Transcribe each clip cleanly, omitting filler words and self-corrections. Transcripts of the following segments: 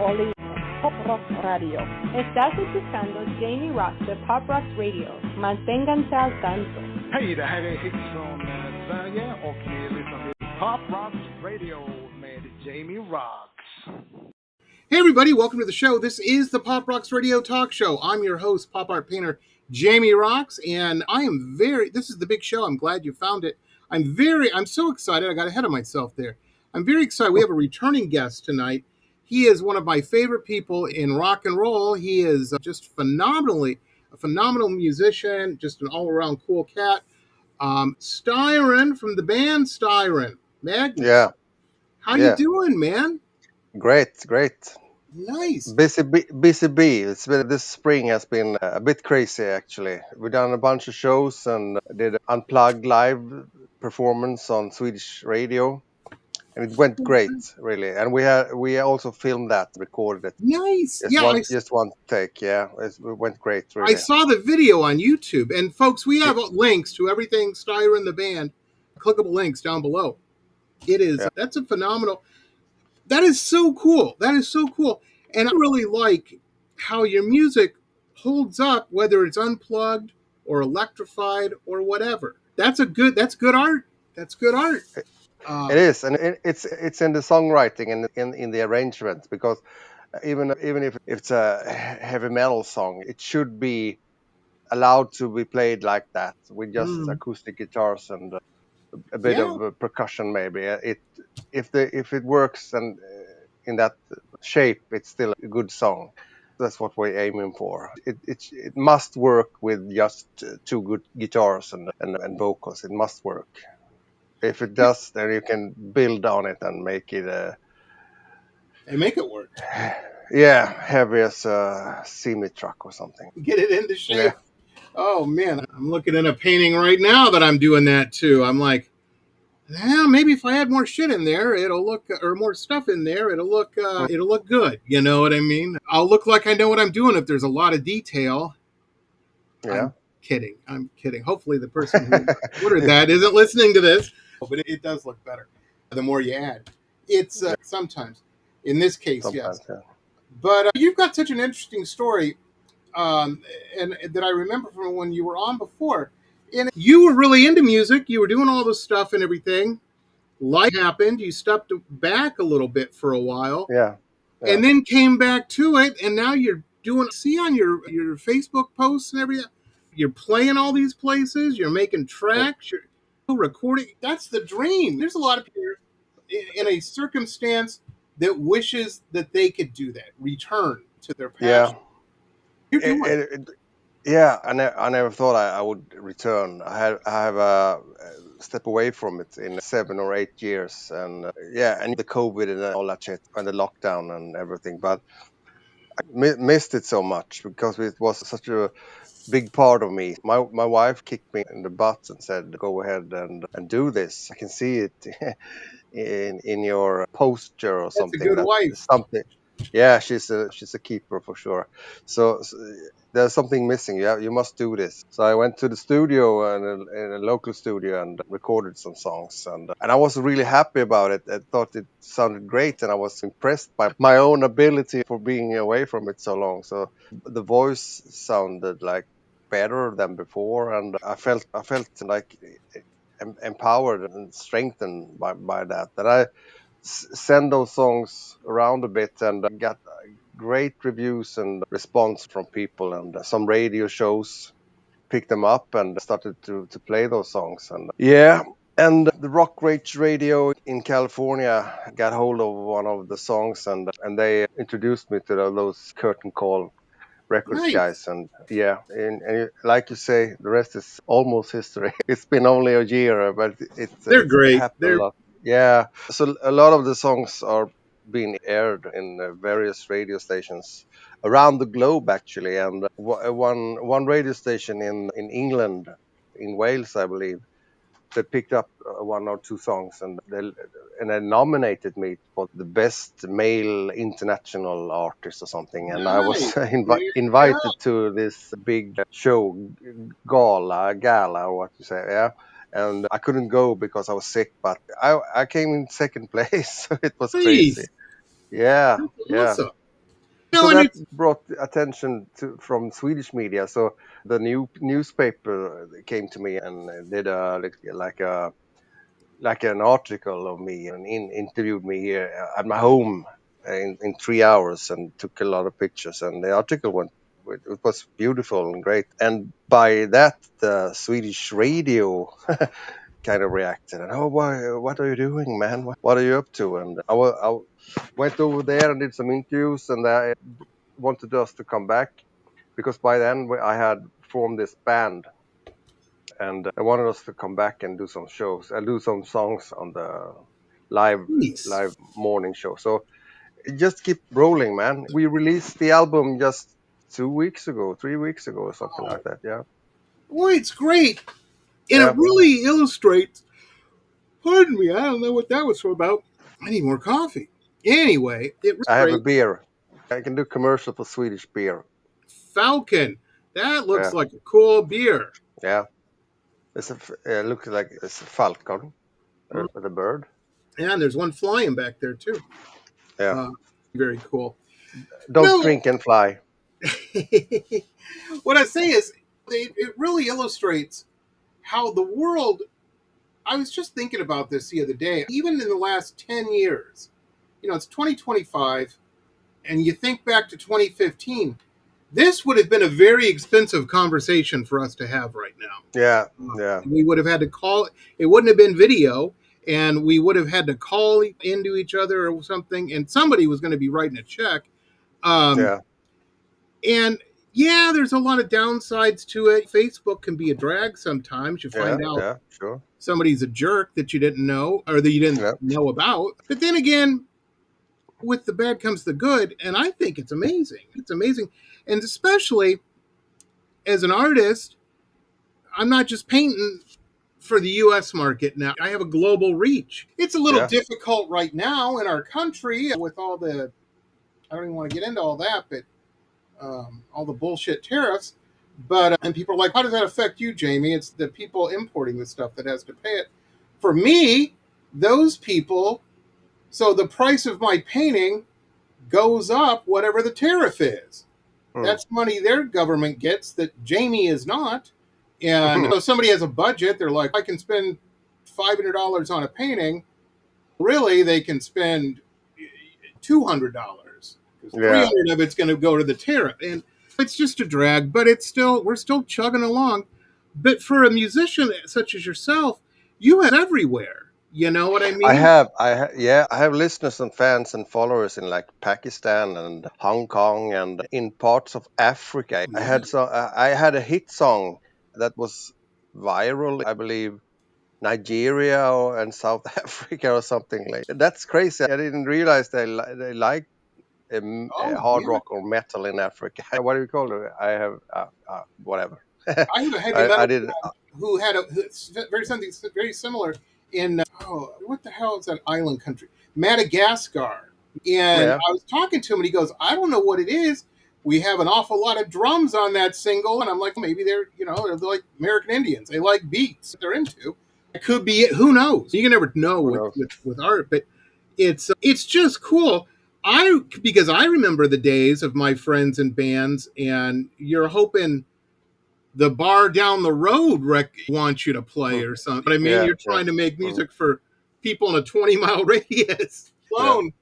only Pop Roxx Radio. Estás escuchando Jamie Roxx de Pop Roxx Radio. Manténganse al tanto. Hej, det här är Hits från Sverige och ni lyssnar till Pop Roxx Radio med Jamie Roxx. Hey everybody, welcome to the show. This is the Pop Roxx Radio Talk Show. I'm your host, pop art painter Jamie Roxx, and this is the big show. I'm glad you found it. I'm so excited. I got ahead of myself there. I'm very excited. We have a returning guest tonight. He is one of my favorite people in rock and roll. He is just a phenomenal musician, just an all-around cool cat. Styren from the band Styren. Magnus. Yeah. How you doing, man? Great. Nice. Busy bee. This spring has been a bit crazy actually. We've done a bunch of shows and did an unplugged live performance on Swedish radio, and it went great, really. And we also filmed that, recorded it. Nice. Just one take. Yeah, it went great. Really. I saw the video on YouTube, and folks, we have links to everything Styren the band. Clickable links down below. That's a phenomenal. That is so cool. And I really like how your music holds up, whether it's unplugged or electrified or whatever. That's good art. It is, and it's in the songwriting and in the arrangement, because even if it's a heavy metal song, it should be allowed to be played like that with just acoustic guitars and a bit of percussion maybe. If it works and in that shape, it's still a good song. That's what we're aiming for. It must work with just two good guitars and vocals. It must work. If it does, then you can build on it and make it work. Yeah, heavy as a semi-truck or something. Get it into shape. Yeah. Oh man, I'm looking at a painting right now that I'm doing that too. I'm like, maybe if I add more shit in there, it'll look, or more stuff in there, it'll look good. You know what I mean? I'll look like I know what I'm doing if there's a lot of detail. Yeah. I'm kidding. Hopefully the person who ordered that isn't listening to this, but it does look better the more you add. It's sometimes, in this case, yes. Yeah. But you've got such an interesting story, and that I remember from when you were on before. And you were really into music. You were doing all this stuff and everything. Life happened. You stepped back a little bit for a while. Yeah. And then came back to it. And now you're see on your Facebook posts and everything, you're playing all these places. You're making tracks. You're recording. That's the dream. There's a lot of people in a circumstance that wishes that they could do that. Return to their passion. Yeah. You're doing it. Yeah, I never thought I would return. I have step away from it in 7 or 8 years, and and the COVID and all that shit, and the lockdown and everything. But I missed it so much because it was such a big part of me. My wife kicked me in the butt and said, "Go ahead and do this. I can see it in your posture or something." That's a good wife. Something. Yeah, she's a keeper for sure. So there's something missing. You must do this. So I went to the studio in a local studio and recorded some songs, and I was really happy about it. I thought it sounded great, and I was impressed by my own ability for being away from it so long. So the voice sounded like better than before, and I felt like empowered and strengthened by that. That I send those songs around a bit and got great reviews and response from people, and some radio shows picked them up and started to play those songs. And and the Roxx Radio in California got hold of one of the songs, and they introduced me to those curtain call records guys. And and like you say, the rest is almost history. It's been only a year, but they're great. They're a lot. Yeah, so a lot of the songs are being aired in various radio stations around the globe, actually. And one radio station in England, in Wales, I believe, they picked up one or two songs, and they nominated me for the best male international artist or something. And I was invited to this big show, gala, or what you say, yeah. And I couldn't go because I was sick, but I came in second place. So it was crazy. Yeah, That's yeah. awesome. So And that it's brought attention to from Swedish media. So the new newspaper came to me and did a like an article of me and interviewed me here at my home in 3 hours and took a lot of pictures. And the article went, it was beautiful and great. And by that, the Swedish radio kind of reacted and, oh, what are you doing, man? What are you up to? And I went over there and did some interviews, and I wanted us to come back because by then I had formed this band, and they wanted us to come back and do some shows and do some songs on the live nice. live morning show. So it just keep rolling, man. We released the album just 2 weeks ago, 3 weeks ago, or something like that. Yeah, Boy, it's great. And it yeah. really illustrates, pardon me, I don't know what that was about. I need more coffee. Anyway, it was I have a great. beer. I can do commercial for Swedish beer. Falcon. That Yeah, looks like a cool beer. yeah. It looks like it's a falcon, Mm. with a bird. And there's one flying back there too. Yeah. Uh, Very cool. Don't No, drink and fly. what I say is, it really illustrates how the world. I was just thinking about this the other day. Even in the last 10 years, it's 2025, and you think back to 2015, this would have been a very expensive conversation for us to have right Yeah, now. yeah, We would have had to call, it wouldn't have been video, and we would have had to call into each other or something, and somebody was going to be writing a check. Um, yeah, and yeah, there's a lot of downsides to it. Facebook can be a drag sometimes. You yeah, find out yeah. Sure. somebody's a jerk that you didn't know or that you didn't Yeah, know about. But then again, with the bad comes the good, and I think it's amazing. It's amazing, and especially as an artist, I'm not just painting for the US market now. I have a global reach. It's a little yeah, difficult right now in our country with all the, I don't even want to get into all that, but all the bullshit tariffs. But, and people are like, how does that affect you, Jamie? It's the people importing the stuff that has to pay it. For me, those people, so the price of my painting goes up whatever the tariff is. mm. That's money their government gets that Jamie is not. And if somebody has a budget, they're like, I can spend $500 on a painting. Really, they can spend $200 because Yeah. 300 of it's going to go to the tariff. And it's just a drag, but we're still chugging along. But for a musician such as yourself, you have everywhere. You know what I mean? Yeah, I have listeners and fans and followers in like Pakistan and Hong Kong and in parts of Africa. Yeah. I had a hit song that was viral, I believe, Nigeria and South Africa or something like. That's crazy. I didn't realize they like Oh, hard yeah. rock or metal in Africa. What do you call it? I have whatever. I have a heavy I metal did. friend who had very something very similar in what the hell is that island country? Madagascar. And Yeah. I was talking to him, and he goes, "I don't know what it is. We have an awful lot of drums on that single." And I'm like, maybe they're like American Indians. They like beats. They're into. It could be it. Who knows? You can never know Who with knows? art, but it's just cool. Because I remember the days of my friends and bands, and you're hoping the bar down the road wants you to play Hmm. or something. But I mean, Yeah. you're Yeah. trying to make Mm, music for people in a 20-mile radius yeah. alone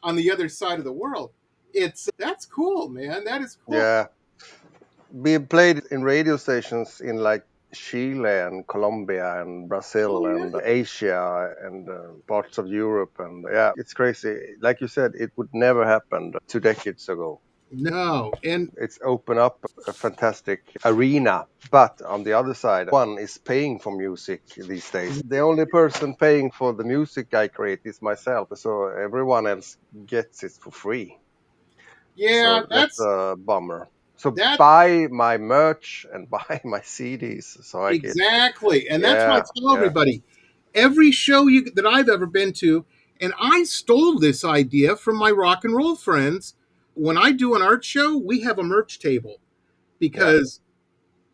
on the other side of the world. That's cool, man. That is cool. Yeah. Being played in radio stations in like Chile and Colombia and Oh Brazil and yeah. Asia and parts of Europe, and yeah, it's crazy. Like you said, it would never happen 2 decades ago. No, and It's opened up a fantastic arena, but on the other side, one is paying for music these days. The only person paying for the music I create is myself, so everyone else gets it for free. yeah, So that's a bummer. So that buy my merch and buy my CDs so I get. exactly, and that's what I Yeah, tell yeah, everybody. Every show that I've ever been to, and I stole this idea from my rock and roll friends. When I do an art show, we have a merch table yeah, because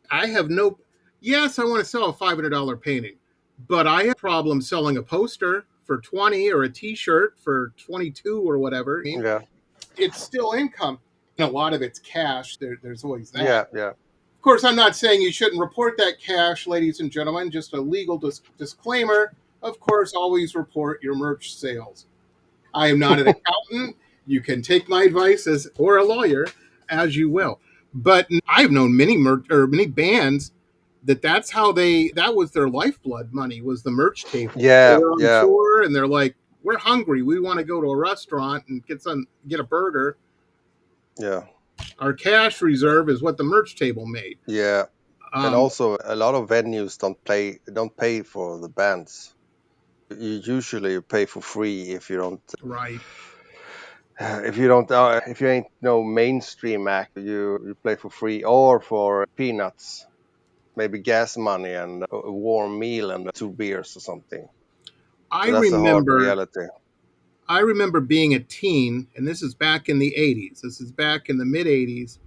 I have no. Yes, I want to sell a $500 painting, but I have a problem selling a poster for 20 or a t-shirt for 22 or whatever. Yeah. It's still income. And a lot of it's cash. There's always that. Yeah. Yeah. Of course, I'm not saying you shouldn't report that cash, ladies and gentlemen. Just a legal disclaimer. Of course, always report your merch sales. I am not an accountant. You can take my advice or a lawyer as you will. But I've known many bands that was their lifeblood money, was the merch table. They Yeah. were on Yeah. tour and they're like, we're hungry. We want to go to a restaurant and get a burger. Yeah. Our cash reserve is what the merch table made. Yeah. And also, a lot of venues don't pay for the bands. You usually pay for free if you don't. Right. If you ain't no mainstream act, you play for free or for peanuts, maybe gas money and a warm meal and 2 beers or something. I So that's a hard remember reality. I remember being a teen, and this is back in the 80s. This is back in the mid 80s.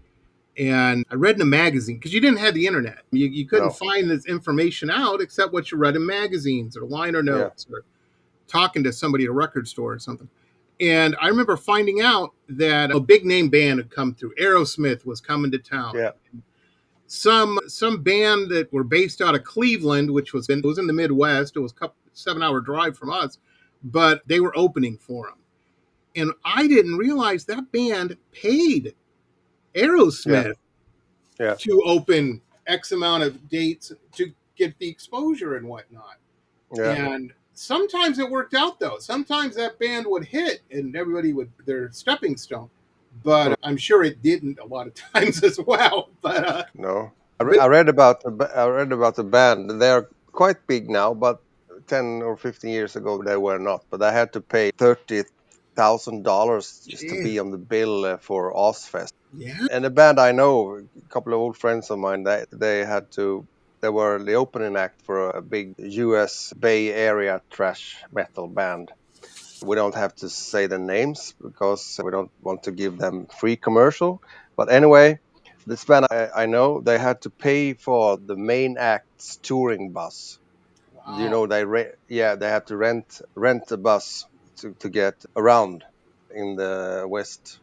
And I read in a magazine because you didn't have the internet. You couldn't No. find this information out except what you read in magazines or liner Yeah. notes or talking to somebody at a record store or something. And I remember finding out that a big name band had come through. Aerosmith was coming to town. Yeah. Some band that were based out of Cleveland, which was in the Midwest. It was a 7-hour drive from us, but they were opening for them. And I didn't realize that band paid Aerosmith Yeah. to open X amount of dates to get the exposure and whatnot. Yeah. And sometimes it worked out though. Sometimes that band would hit and everybody would their stepping stone. But I'm sure it didn't a lot of times as well. But No. I read about the band. They're quite big now, but 10 or 15 years ago they were not. But I had to pay $30,000 just to geez, be on the bill for Ozfest. yeah, And the band I know, a couple of old friends of mine, they were the opening act for a big US Bay Area thrash metal band. We don't have to say the names because we don't want to give them free commercial. But anyway, this band I know, they had to pay for the main act's touring bus. You wow. know, they have to rent a bus to get around in the west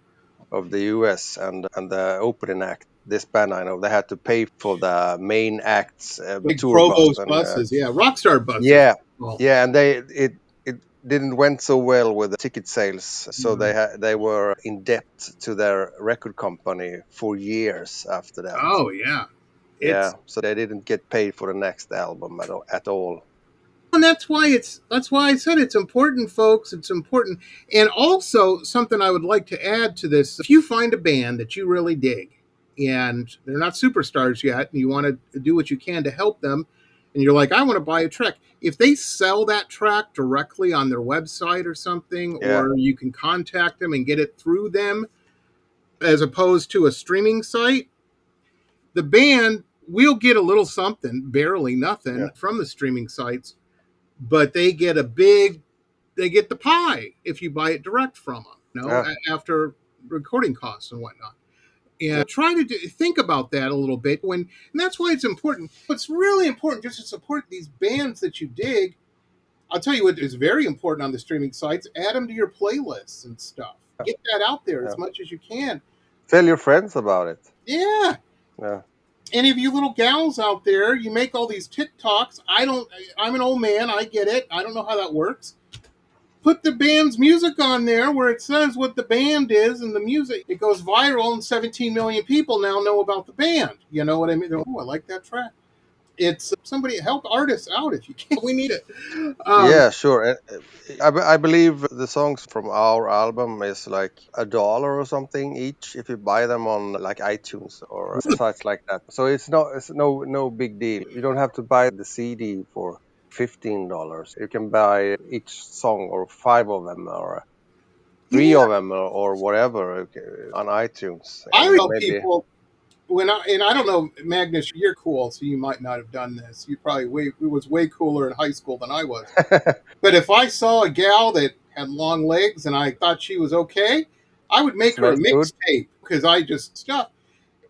of the US, and the opening act. This band I know, they had to pay for the main act's Big tour bus, Provost and buses, yeah, Rockstar buses. yeah, Well, yeah, and it didn't went so well with the ticket sales, so they were in debt to their record company for years after that. oh yeah. Yeah, It's so they didn't get paid for the next album at all. and that's why I said it's important, folks. It's important. And also something I would like to add to this, if you find a band that you really dig and they're not superstars yet and you want to do what you can to help them and you're like, I want to buy a track. If they sell that track directly on their website or something, Yeah, or you can contact them and get it through them as opposed to a streaming site, the band will get a little something, barely yeah, nothing from the streaming sites, but they get the pie if you buy it direct from them, yeah, after recording costs and whatnot. yeah, And try to think about that a little bit and that's why it's important. It's really important just to support these bands that you dig. I'll tell you what is very important on the streaming sites: add them to your playlists and stuff. Get that out there yeah. as much as you can. Tell your friends about it. Yeah. Yeah, Any of you little gals out there, you make all these TikToks. I'm an old man. I get it. I don't know how that works. Put the band's music on there where it says what the band is and the music. It goes viral and 17 million people now know about the band. You know what I mean? Oh, I like that track. It's somebody help artists out if you can. We need it. Um, yeah, sure. I believe the songs from our album is like $1 or something each if you buy them on like iTunes or sites like that. So it's no big deal. You don't have to buy the CD for $15. You can buy each song or five of them or three yeah, of them or whatever on iTunes, I and tell maybe people and I don't know, Magnus, you're cool, so you might not have done this. You probably was way cooler in high school than I was. But if I saw a gal that had long legs and I thought she was okay, I would make her a smells good. mixtape because I just stuff.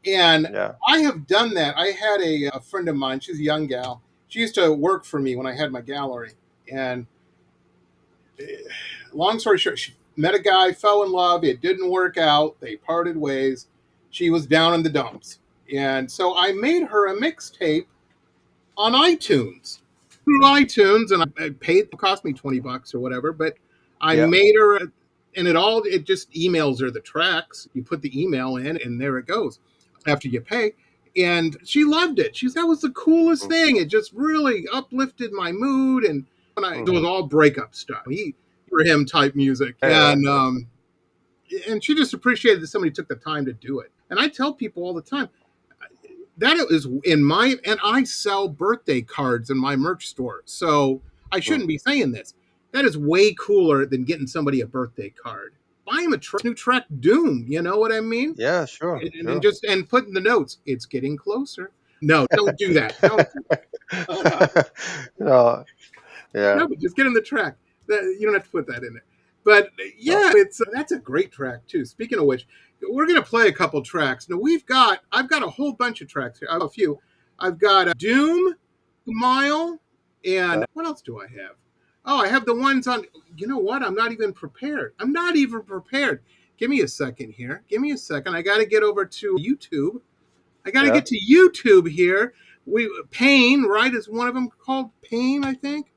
And Yeah, I have done that. I had a friend of mine, she's a young gal. She used to work for me when I had my gallery. And long story short, she met a guy, fell in love. It didn't work out. They parted ways. She was down in the dumps. And so I made her a mixtape on iTunes. Through iTunes, and I paid, it cost me $20 or whatever, but I Yeah. made her, and it just emails her the tracks. You put the email in, and there it goes after you pay. And she loved it. That was the coolest thing. It just really uplifted my mood. And it was all breakup stuff. For him type music. Yeah. And she just appreciated that somebody took the time to do it. And I tell people all the time, that is and I sell birthday cards in my merch store. So I shouldn't be saying this. That is way cooler than getting somebody a birthday card. Buy him a new track Doom. You know what I mean? Yeah, sure. And put in the notes, it's getting closer. No, don't do that. Don't do that. No, yeah. No, but just get in the track. You don't have to put that in there. But yeah, that's a great track too. Speaking of which, we're gonna play a couple tracks. Now I've got a whole bunch of tracks here. I have a few. I've got Doom, Mile, and what else do I have? Oh, I have the ones on. You know what? I'm not even prepared. Give me a second here. Give me a second. I got to get over to YouTube. I got to get to YouTube here. Pain, right? Is one of them called Pain? I think.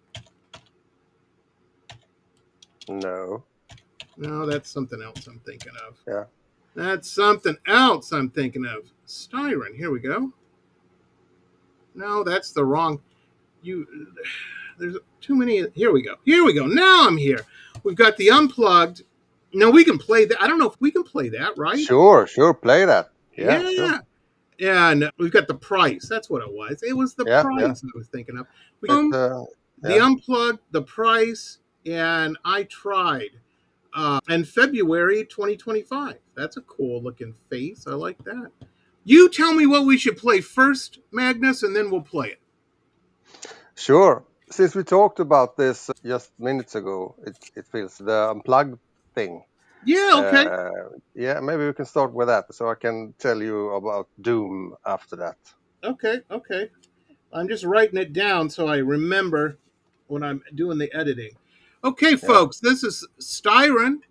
No, that's something else I'm thinking of. Yeah. That's something else I'm thinking of. Styren. Here we go. No, that's the wrong. There's too many. Here we go. Now I'm here. We've got the Unplugged. No, we can play that. I don't know if we can play that, right? Sure. Play that. Yeah. Sure. And we've got The Price. That's what it was. It was The Price I was thinking of. The Unplugged, The Price, and I Tried. And February 2025. That's a cool looking face. I like that. You tell me what we should play first, Magnus, and then we'll play it. Sure. Since we talked about this just minutes ago, it feels the Unplugged thing. Yeah, okay. Maybe we can start with that, so I can tell you about Doom after that. Okay. I'm just writing it down so I remember when I'm doing the editing. Okay, folks, this is Styren.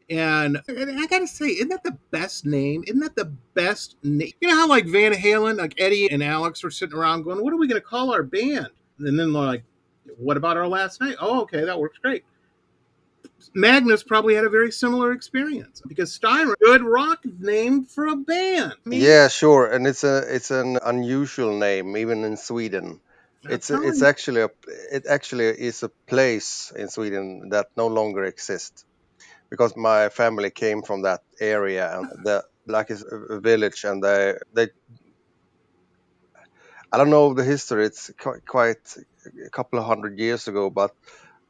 And I gotta say, isn't that the best name? You know how like Van Halen, like Eddie and Alex were sitting around going, what are we gonna call our band? And then like, what about our last night? Oh, okay, that works great. Magnus probably had a very similar experience because Styren, good rock name for a band. Yeah, sure, and it's an unusual name even in Sweden. It actually is a place in Sweden that no longer exists because my family came from that area and is a village and they I don't know the history. It's quite a couple of 100 years ago, but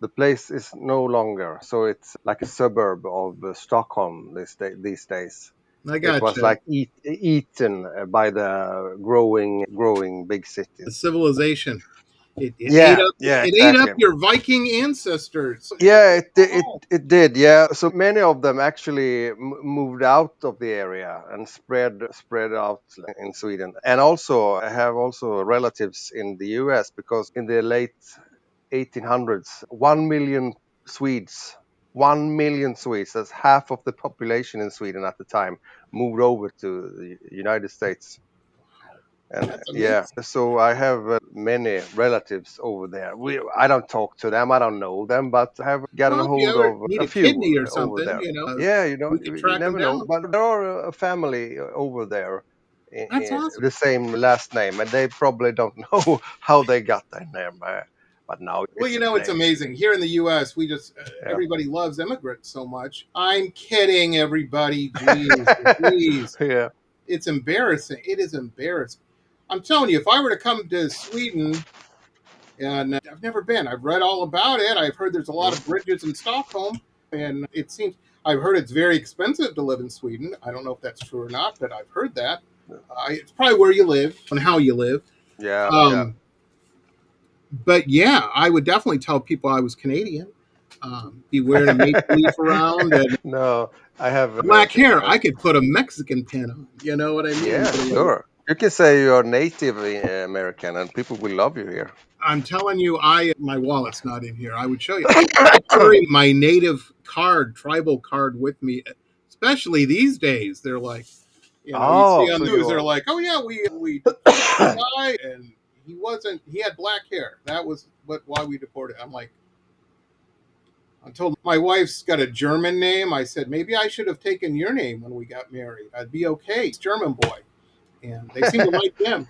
the place is no longer. So it's like a suburb of Stockholm these days. It was like eaten by the growing big cities. The civilization. It ate up your Viking ancestors. Yeah, it did. Yeah, so many of them actually moved out of the area and spread out in Sweden. And also, I have also relatives in the U.S. because in the late 1800s, 1 million Swedes. 1 million Swedes, that's half of the population in Sweden at the time, moved over to the United States. And so I have many relatives over there. I don't talk to them, I don't know them, but I have gotten hold of a few kidney or something, over there. You never know. But there are a family over there That's awesome. The same last name, and they probably don't know how they got their name. But now, it's amazing. Here in the U.S., we just everybody loves immigrants so much. I'm kidding, everybody. Jeez. Yeah. It's embarrassing. It is embarrassing. I'm telling you, if I were to come to Sweden, and I've never been, I've read all about it. I've heard there's a lot of bridges in Stockholm, and I've heard it's very expensive to live in Sweden. I don't know if that's true or not, but I've heard that. It's probably where you live and how you live. Yeah. But yeah, I would definitely tell people I was Canadian. Be wearing a maple leaf around. And no, I have black hair. I could put a Mexican pin on. You know what I mean? Yeah, sure. You can say you're native American, and people will love you here. I'm telling you, my wallet's not in here. I would show you. I carry my native card, tribal card with me, especially these days. They're like, you see Oh, on so the news, you they're are. like, oh yeah, we deported the guy, and he had black hair. That was why we deported. I'm like, I told my wife's got a German name. I said maybe I should have taken your name when we got married. I'd be okay. It's German boy, and they seem to like them.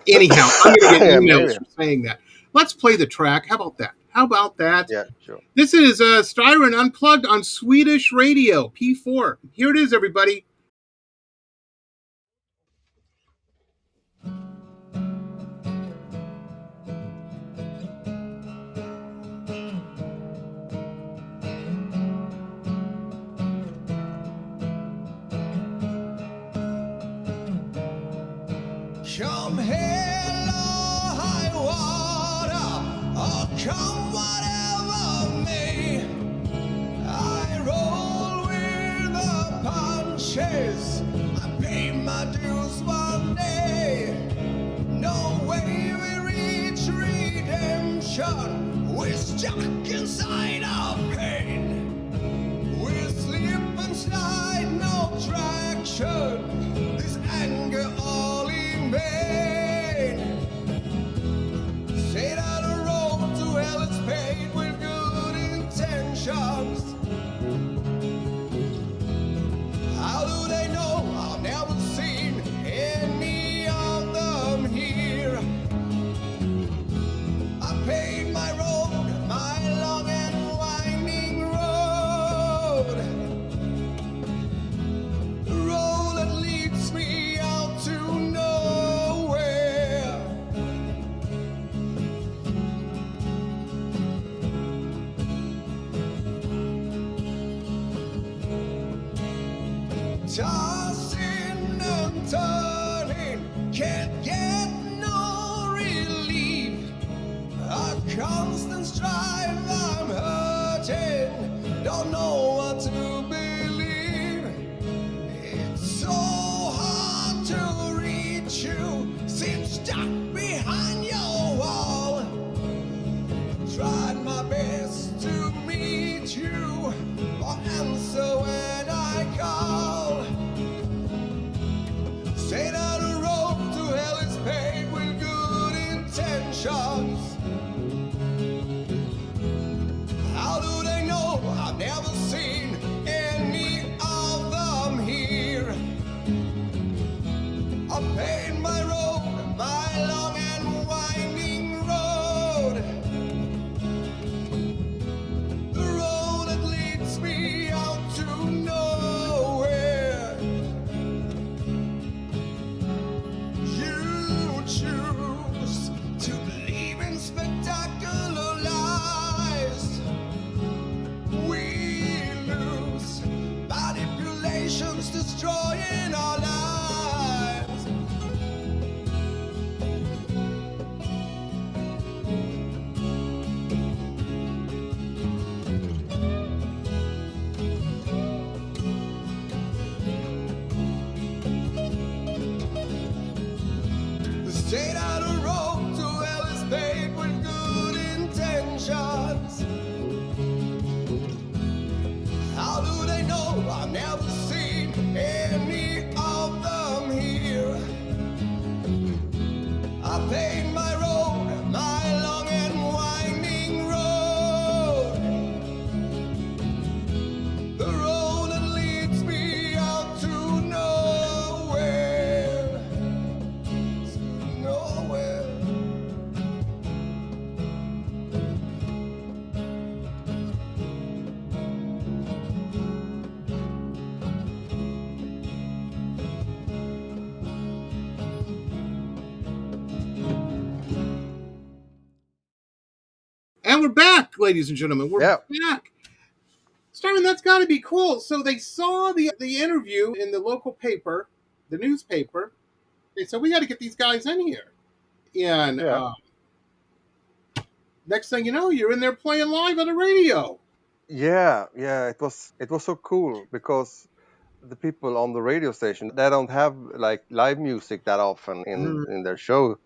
Anyhow, I'm going to get Yeah, emails maybe. for saying that. Let's play the track. How about that? How about that? Yeah, sure. This is Styren Unplugged on Swedish Radio, P4. Here it is, everybody. Come hell or high water, or come whatever may, I roll with the punches. I pay my dues one day. No way we reach redemption. We're stuck inside our pain. We're sleeping slide, no traction. This anger all in vain. Say that the road to hell is paved with good intentions. How do they know? I've never seen any of them here. I paved my road, my long and winding road. The road that leads me out to nowhere. Tossing and turning, can't get no relief. A constant strife, I'm hurting, don't know what to believe. It's so hard to reach you, seem stuck behind your wall. Tried my best to meet you, or answer when I call. Say that the road to hell is paved with good intentions. How do they know? I've never seen any of them here. I paved my road, my long and winding road. The road that leads me out to nowhere. You choose to believe in spectacular lies. We lose, manipulations destroying our lives. The state of the road to hell is paved with good intentions. How do they know? I've never seen any of them here. I paved my road, my long and winding road. The road that leads me out to nowhere. To nowhere. And we're back, ladies and gentlemen. We're Yeah. back. Styron, that's got to be cool. So they saw the interview in the local paper, the newspaper. They said, we got to get these guys in here. And Yeah. next thing you know, you're in there playing live on the radio. Yeah, yeah. It was so cool because the people on the radio station, they don't have like live music that often Mm. in their show,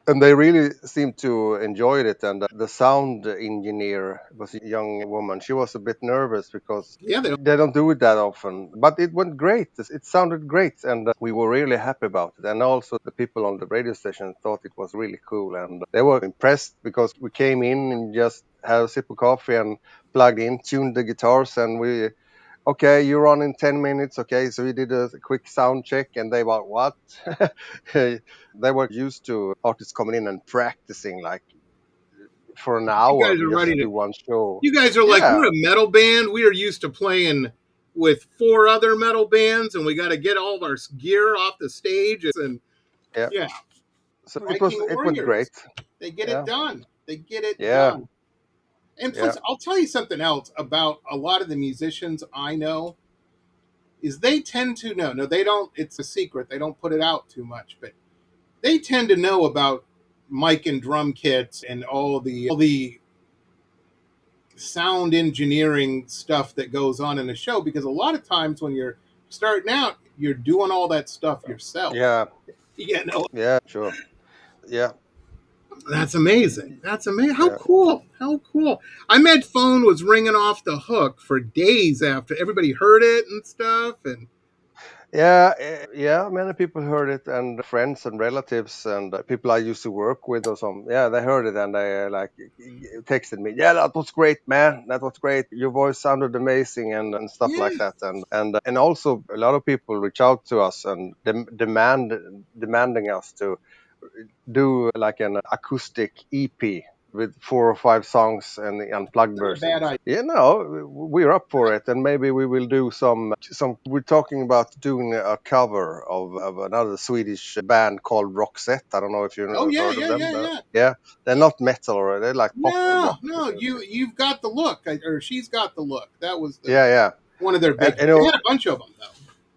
and they really seemed to enjoy it. And the sound engineer was a young woman. She was a bit nervous because Yeah, they they don't do it that often, but it went great. It sounded great, and we were really happy about it. And also the people on the radio station thought it was really cool, and they were impressed because we came in and just had a sip of coffee and plugged in, tuned the guitars, and we, okay, you're on in 10 minutes. Okay, so we did a quick sound check, and they were, what? They were used to artists coming in and practicing like for an you hour guys are just to ready to. do one show. You guys are like, we're Yeah, a metal band. We are used to playing with four other metal bands, and we got to get all of our gear off the stage. And yeah. yeah, So Viking it went great. Warriors, they get it Yeah, done. They get it yeah, done. And yeah, plus, I'll tell you something else about a lot of the musicians I know is they tend to know. No, they don't. It's a secret. They don't put it out too much, but they tend to know about mic and drum kits and all the sound engineering stuff that goes on in a show, because a lot of times when you're starting out, you're doing all that stuff yourself. yeah, You know, yeah. Sure. Yeah, that's amazing. That's amazing. How yeah. cool. How cool. I met phone was ringing off the hook for days after everybody heard it and stuff. And Yeah, yeah, many people heard it, and friends and relatives and people I used to work with or some. Yeah, they heard it and they like texted me. Yeah, that was great, man. That was great. Your voice sounded amazing and stuff yeah, like that. And also a lot of people reach out to us and demanding us to do like an acoustic EP with 4 or 5 songs and the unplugged not a bad versions. idea. You know, we're up for it, and maybe we will do some. We're talking about doing a cover of another Swedish band called Roxette. I don't know if you Oh have yeah, heard of yeah, them. yeah, yeah. Yeah, they're not metal, or they're like pop No, rock no, music. you've got the look, or she's got the look. That was Yeah, yeah, one of their and big. you They know, had a bunch of them though.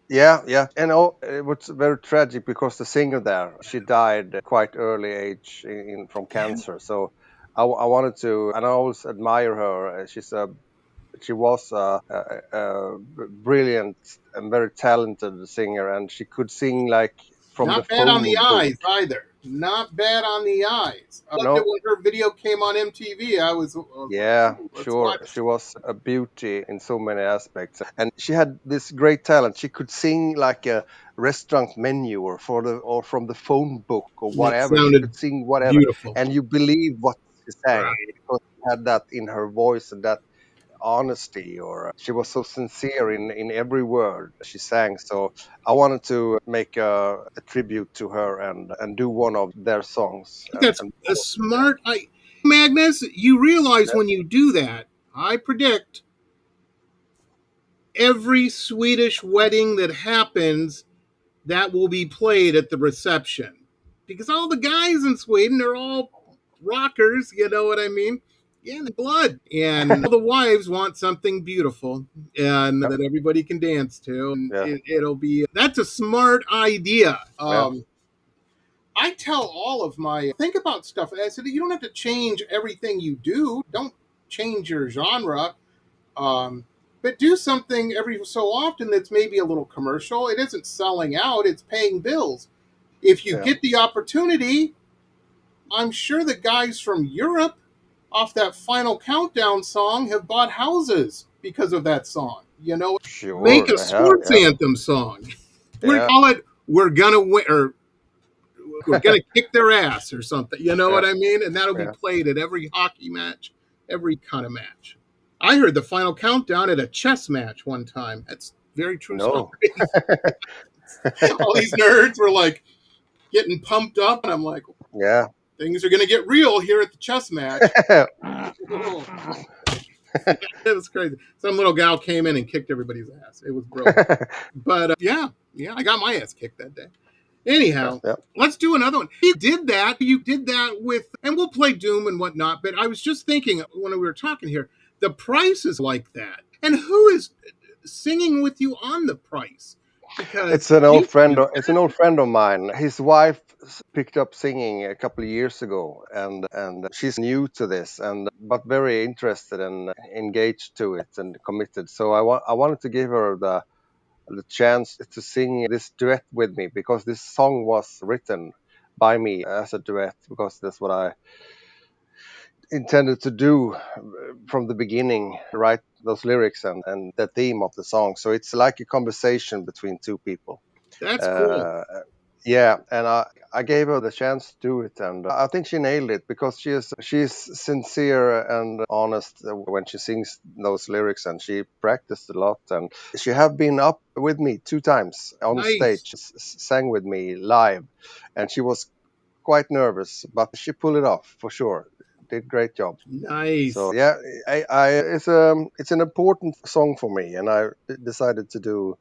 yeah, yeah, and it was very tragic because the singer there, she died at quite early age from cancer. So I wanted to, and I always admire her. She was a brilliant and very talented singer, and she could sing like from the Not bad on the phone booth. eyes either. Not bad on the eyes. I loved it No, when her video came on MTV. I was like, yeah, ooh, let's sure. watch. She was a beauty in so many aspects, and she had this great talent. She could sing like a restaurant menu, or from the phone book or That whatever. She sounded could sing whatever, beautiful. and you believe what she sang Right. because she had that in her voice and that honesty, or she was so sincere in every word she sang. So I wanted to make a tribute to her and do one of their songs That's and a record it. smart. Magnus, you realize when you do that, I predict every Swedish wedding that happens, that will be played at the reception, because all the guys in Sweden are all rockers. You know what I mean? Yeah, the blood, and Yeah, all the wives want something beautiful and yeah, that everybody can dance to, and yeah, it'll be. That's a smart idea. yeah, I tell all of my think about stuff. I said you don't have to change everything you do. Don't change your genre. Um, but do something every so often that's maybe a little commercial. It isn't selling out, it's paying bills. If you yeah. get the opportunity, I'm sure the guys from Europe off that Final Countdown song have bought houses because of that song. You know, make Sure, a they have. sports Yeah, anthem song. We're yeah, call it "We're Gonna Win" or "We're Gonna Kick Their Ass" or something. You know yeah, what I mean? And that'll be yeah. played at every hockey match, every kind of match. I heard the Final Countdown at a chess match one time. That's a very true story. No. All these nerds were like getting pumped up, and I'm like, Yeah. things are gonna get real here at the chess match. Oh, it was crazy. Some little gal came in and kicked everybody's ass. It was brilliant. But yeah, yeah, I got my ass kicked that day. Yeah, Anyhow, yeah. let's do another one. You did that. You did that with, and we'll play Doom and whatnot. But I was just thinking when we were talking here, the price is like that, and who is singing with you on the price? Because you, It's an old friend of mine. His wife picked up singing a couple of years ago, and she's new to this, and but very interested and engaged to it and committed. So I wanted to give her the chance to sing this duet with me, because this song was written by me as a duet, because that's what I intended to do from the beginning, write those lyrics and the theme of the song. So it's like a conversation between two people. That's cool. Uh, yeah, and I gave her the chance to do it, and I think she nailed it, because she's sincere and honest when she sings those lyrics, and she practiced a lot, and she have been up with me 2 times on Nice. stage, sang with me live, and she was quite nervous, but she pulled it off for sure. Did great job. Nice. So yeah, it's an important song for me, and I decided to do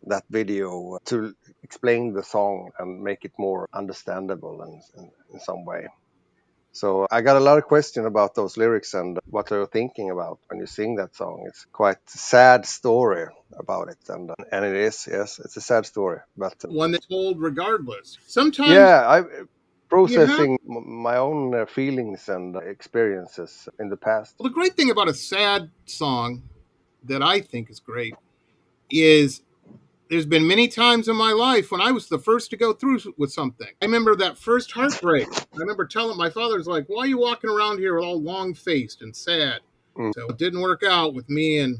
that video to explain the song and make it more understandable in some way. So I got a lot of questions about those lyrics and what they're thinking about when you sing that song. It's quite a sad story about it, and it is, yes, it's a sad story. But One that's told regardless. Sometimes yeah, I you have. processing my own feelings and experiences in the past. Well, the great thing about a sad song that I think is great is there's been many times in my life when I was the first to go through with something. I remember that first heartbreak. I remember telling my father's like, "Why are you walking around here all long faced and sad?" Mm, So it didn't work out with me and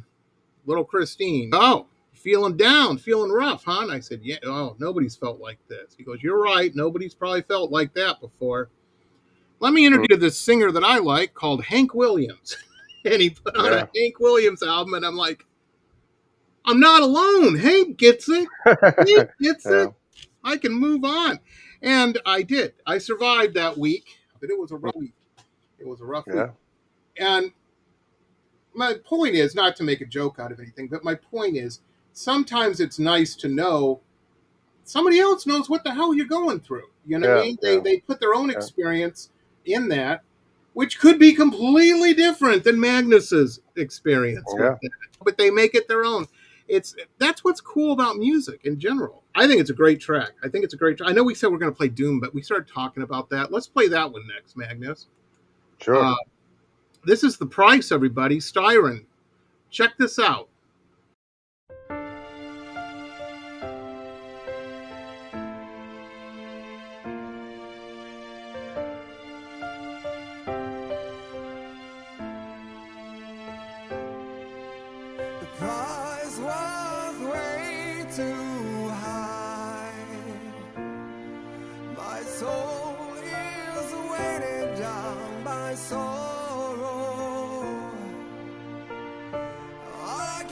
little Christine. Oh, feeling down, feeling rough, huh? And I said, "Yeah, oh, nobody's felt like this." He goes, "You're right. Nobody's probably felt like that before. Let me mm, introduce you to this singer that I like called Hank Williams." And he put on a yeah, Hank Williams album, and I'm like, I'm not alone. Hank gets it. Hank gets yeah, it. I can move on. And I did. I survived that week, but it was a mm, rough week. It was a rough week. yeah, And my point is not to make a joke out of anything, but my point is sometimes it's nice to know somebody else knows what the hell you're going through. You know what I yeah, mean? yeah, They put their own yeah, experience in that, which could be completely different than Magnus's experience with yeah, it, but they make it their own. It's That's what's cool about music in general. I think it's a great track. I think it's a great track. I know we said we're going to play Doom, but we started talking about that. Let's play that one next, Magnus. sure. Uh, this is The Price, everybody. Styren. Check this out. The price was way too high. My soul is weighted down by sorrow. All I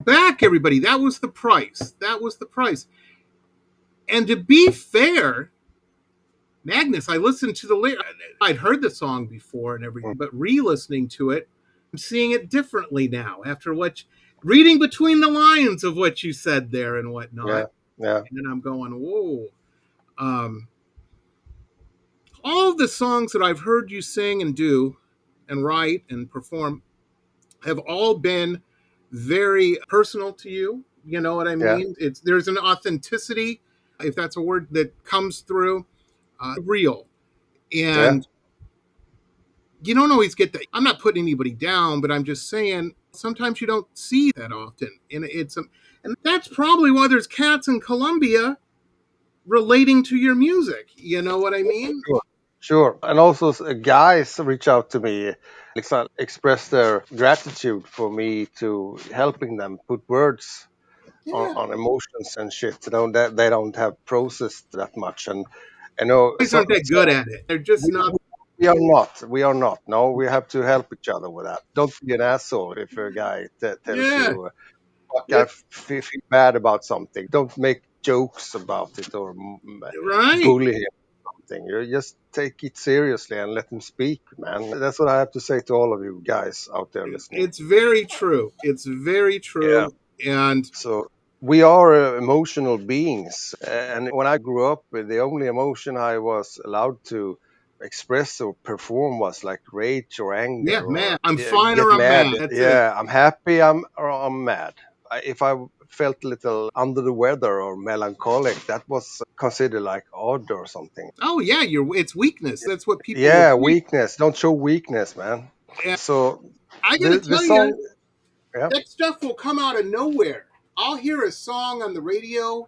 Back, everybody. That was the price. That was the price. And to be fair, Magnus, I listened to the lyrics. I'd heard the song before and everything, but re-listening to it, I'm seeing it differently now after reading between the lines of what you said there and Yeah, whatnot. yeah, And I'm going, whoa. Um, all of the songs that I've heard you sing and do and write and perform have all been very personal to you. You know what I yeah, mean? There's an authenticity, if that's a word, that comes through, real. yeah. And you don't always get that. I'm not putting anybody down, but I'm just saying sometimes you don't see that often. And that's probably why there's cats in Colombia relating to your music. You know what I mean? Sure. Sure. And also, guys reach out to me, express their gratitude for me to helping them put words Yeah. on emotions and shit. You know that they don't have processed that much, and I know Guys aren't that good at it. They're just we, not. we are not. We are not. No, we have to help each other with that. Don't be an asshole if a guy tells Yeah. you, "Fuck, I Yeah. feel bad about something." Don't make jokes about it or Right. bully him. Thing. You just take it seriously and let him speak, man. That's what I have to say to all of you guys out there listening. It's very true. It's very Yeah. true. And So we are emotional beings, and when I grew up, the only emotion I was allowed to express or perform was like rage or yeah, anger man, or I'm fine get or I'm mad. mad. That's it. Yeah, I'm happy. I'm mad. If I felt a little under the weather or melancholic, that was considered like odd or something. Oh yeah, it's weakness. That's what people will Yeah, think. weakness. Don't show weakness, man. And So I gotta the tell you, song, yeah, that stuff will come out of nowhere. I'll hear a song on the radio.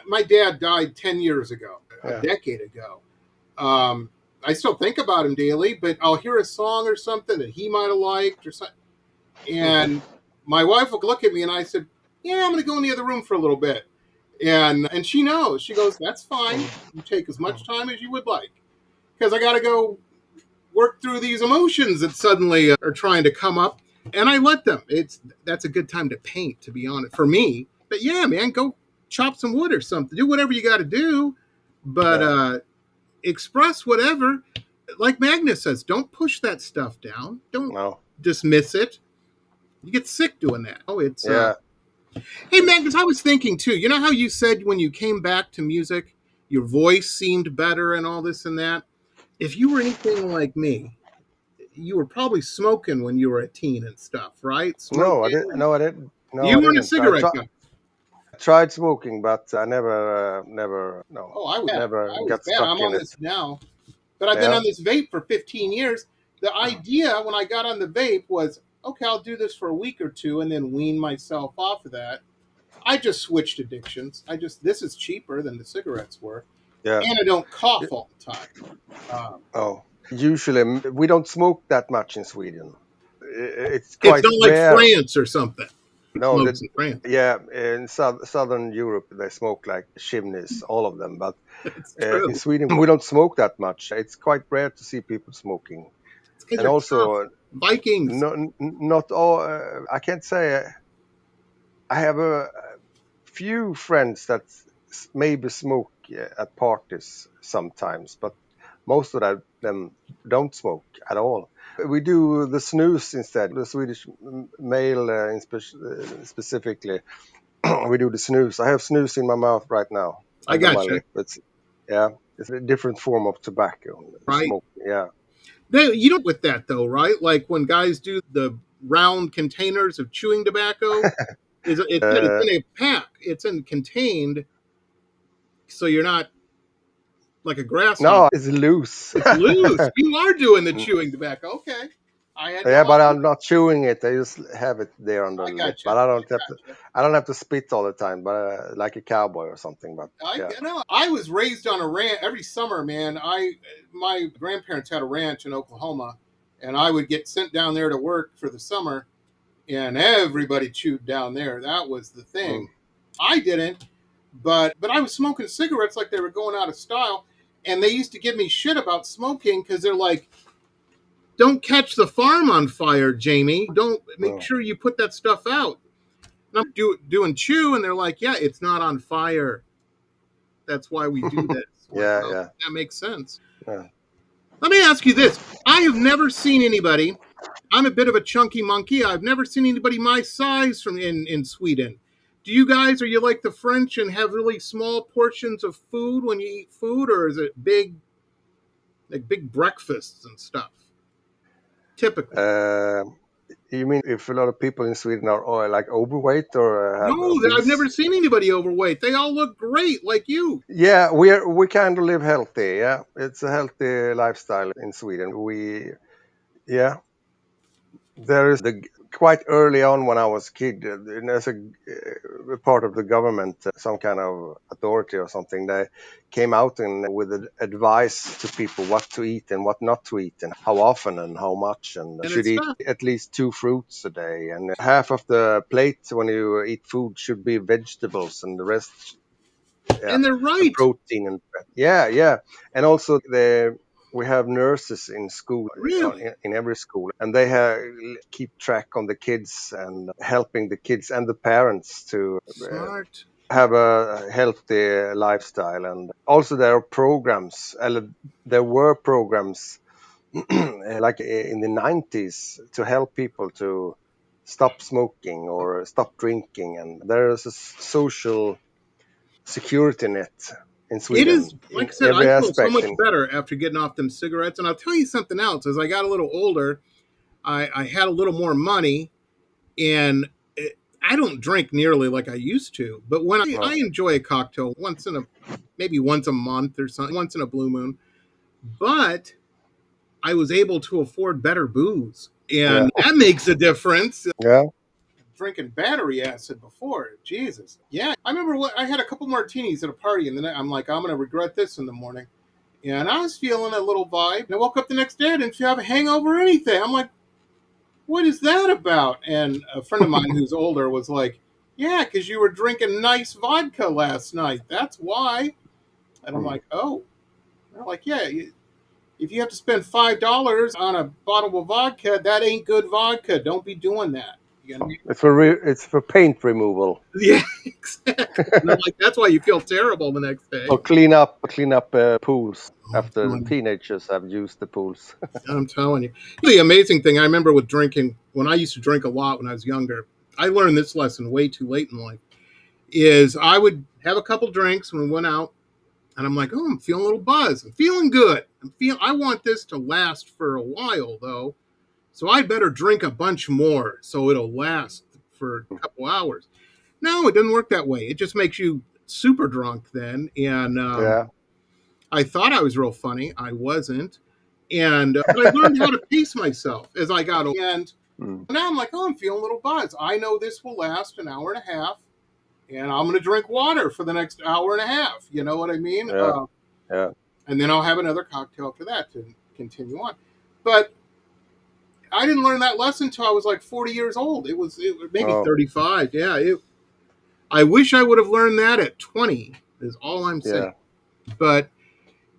My dad died 10 years ago, a yeah, decade ago. Um, I still think about him daily, but I'll hear a song or something that he might have liked or something. And my wife will look at me and I said, yeah, I'm going to go in the other room for a little bit. And she knows. She goes, that's fine. You take as much time as you would like. Because I got to go work through these emotions that suddenly are trying to come up. And I let them. That's a good time to paint, to be honest, for me. But yeah, man, go chop some wood or something. Do whatever you got to do. But yeah, express whatever. Like Magnus says, don't push that stuff down. Don't no, dismiss it. You get sick doing that. Oh, it's yeah, Hey Magnus, I was thinking too. You know how you said when you came back to music, your voice seemed better and all this and that. If you were anything like me, you were probably smoking when you were a teen and stuff, right? no, I Smoking. didn't. No, I didn't. No, You I weren't a didn't. cigarette guy. Tried smoking, but I never, no, Oh, I was bad. never I was got bad. stuck I'm in on it. this now, but I've been Yeah, on this vape for 15 years. The idea when I got on the vape was, okay, I'll do this for a week or two and then wean myself off of that. I just switched addictions. This is cheaper than the cigarettes were, yeah. and I don't Y- cough all the time. Um, Oh, usually we don't smoke that much in Sweden. It's it's quite not like rare. France or something. No, Smokes in France. yeah, in southern Europe they smoke like chimneys, all of them. But It's in true. Sweden we don't smoke that much. It's quite rare to see people smoking, These and are tough. also Vikings. not all. I can't say I have a few friends that maybe smoke at parties sometimes, but most of them don't smoke at all. We do the snooze instead. The Swedish male, specifically, we do the snooze. I have snooze in my mouth right now, I under my gotcha. lip. Yeah, it's a different form of tobacco. Right. Smoke. Yeah. You don't with that though, right? Like when guys do the round containers of chewing tobacco, it's Uh, in a pack. It's in contained, so you're not like a grasshopper. no, it's loose. It's loose. You are doing the chewing tobacco. Okay. I had no Yeah, but idea. I'm not chewing it. I just have it there under I the lip. gotcha. But I gotcha. I don't have to spit all the time. But like a cowboy or something. But I yeah, you know I was raised on a ranch every summer, man. I My grandparents had a ranch in Oklahoma, and I would get sent down there to work for the summer, and everybody chewed down there. That was the mm, thing. I didn't, but I was smoking cigarettes like they were going out of style, and they used to give me shit about smoking because they're like, "Don't catch the farm on fire, Jamie. Don't make no, sure you put that stuff out." And I'm doing chew, and they're like, yeah, it's not on fire. That's why we do this. Like, Yeah, oh, yeah, that makes sense. yeah. Let me ask you this. I have never seen anybody. I'm a bit of a chunky monkey. I've never seen anybody my size from in Sweden. Do you guys, are you like the French and have really small portions of food when you eat food, or is it big, like big breakfasts and stuff? Typically. Um, you mean if a lot of people in Sweden are like overweight or have No, I've obese? never seen anybody overweight. They all look great, like you. Yeah, we kind of live healthy. Yeah, it's a healthy lifestyle in Sweden. Yeah, there is the quite early on when I was a kid. There's a part of the government, some kind of authority or something. They came out and with advice to people what to eat and what not to eat, and how often and how much, and And should it's eat tough. at least 2 fruits a day, and half of the plate when you eat food should be vegetables, and the rest, yeah, And they're and right. protein and fat. Yeah, and also we have nurses in school, Really in every school, and they keep track on the kids and helping the kids and the parents to smart. have a healthy lifestyle. And also there are programs, there were programs like in the 90s to help people to stop smoking or stop drinking, and there is a social security net in It is, Sweden like in I said, I every feel so aspect. much better after getting off them cigarettes. And I'll tell you something else. As I got a little older, I had a little more money, and I don't drink nearly like I used to. But when I No, enjoy a cocktail maybe once a month or something, once in a blue moon. But I was able to afford better booze, yeah, and that makes a difference. yeah, Drinking battery acid before, Jesus, yeah. I remember I had a couple martinis at a party, and then I'm like, I'm gonna regret this in the morning. And I was feeling a little vibe. And I woke up the next day, I didn't have a hangover or anything. I'm like, what is that about? And a friend of mine who's older was like, yeah, because you were drinking nice vodka last night. That's why. And I'm mm. like, oh. They're like, yeah, if you have to spend $5 on a bottle of vodka, that ain't good vodka. Don't be doing that. You know? It's for paint removal Yeah, exactly. And I'm like, that's why you feel terrible the next day. or clean up pools after the teenagers have used the pools. I'm telling you. The amazing thing I remember with drinking, when I used to drink a lot when I was younger, I learned this lesson way too late in life, is I would have a couple drinks when we went out, and I'm like, oh, I'm feeling a little buzz. I'm feeling good. I want this to last for a while, though. So I better drink a bunch more so it'll last for a couple hours. No, it doesn't work that way. It just makes you super drunk then. And Yeah, I thought I was real funny. I wasn't. And but I learned how to pace myself as I got older. And mm. now I'm like, oh, I'm feeling a little buzz. I know this will last an hour and a half, and I'm going to drink water for the next hour and a half. You know what I mean? Yeah, yeah, And then I'll have another cocktail after that to continue on. But I didn't learn that lesson until I was like 40 years old. It was maybe oh, 35. Yeah. I wish I would have learned that at 20, is all I'm saying. yeah. But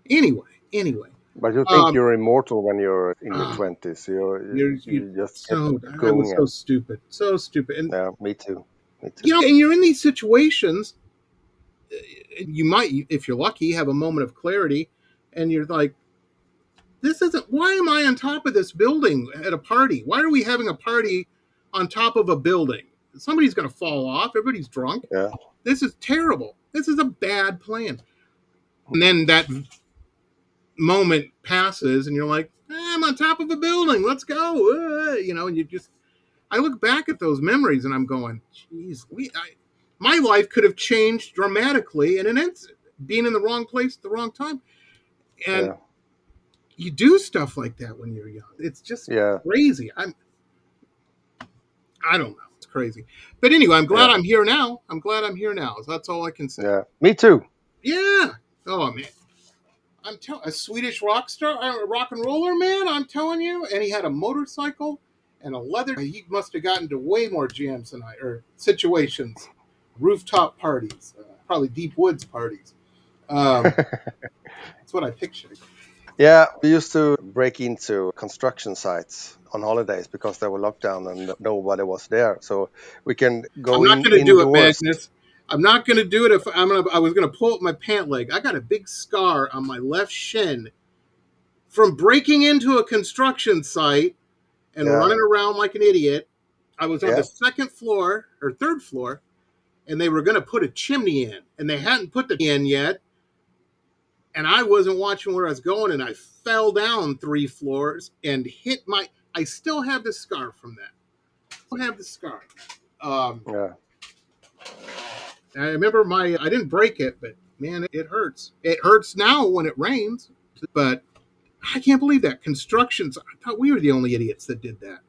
anyway. But you think Um, you're immortal when you're in your oh, 20s. you You just get so I was going, so and stupid. So stupid. And yeah, me too. Me too. you know, and you're in these situations, you might, if you're lucky, have a moment of clarity, and you're like, this isn't, why am I on top of this building at a party? Why are we having a party on top of a building? Somebody's going to fall off. Everybody's drunk. Yeah, This is terrible. This is a bad plan. And then that moment passes, and you're like, I'm on top of a building. Let's go. You know, and I look back at those memories, and I'm going, geez, my life could have changed dramatically in an instant, being in the wrong place at the wrong time. And yeah, you do stuff like that when you're young. It's just yeah, crazy. I don't know. It's crazy. But anyway, I'm glad yeah, I'm here now. I'm glad I'm here now. So that's all I can say. yeah. Me too. Yeah. Oh man. A Swedish rock star, a rock and roller man. I'm telling you, and he had a motorcycle and a leather. He must have gotten to way more jams than or situations, rooftop parties, probably deep woods parties. That's what I pictured. Yeah, we used to break into construction sites on holidays because they were locked down and nobody was there. So we can I'm go not in going to do it, indoors. Magnus. I'm not going to do it if I was going to pull up my pant leg. I got a big scar on my left shin from breaking into a construction site and Yeah, running around like an idiot. I was on the yeah, second floor or third floor, and they were going to put a chimney in, and they hadn't put the in yet. And I wasn't watching where I was going, and I fell down 3 floors and hit my. I still have the scar from that. I have the scar. Um, yeah. I remember I didn't break it, but man, it hurts. It hurts now when it rains, but I can't believe that. Constructions, I thought we were the only idiots that did that.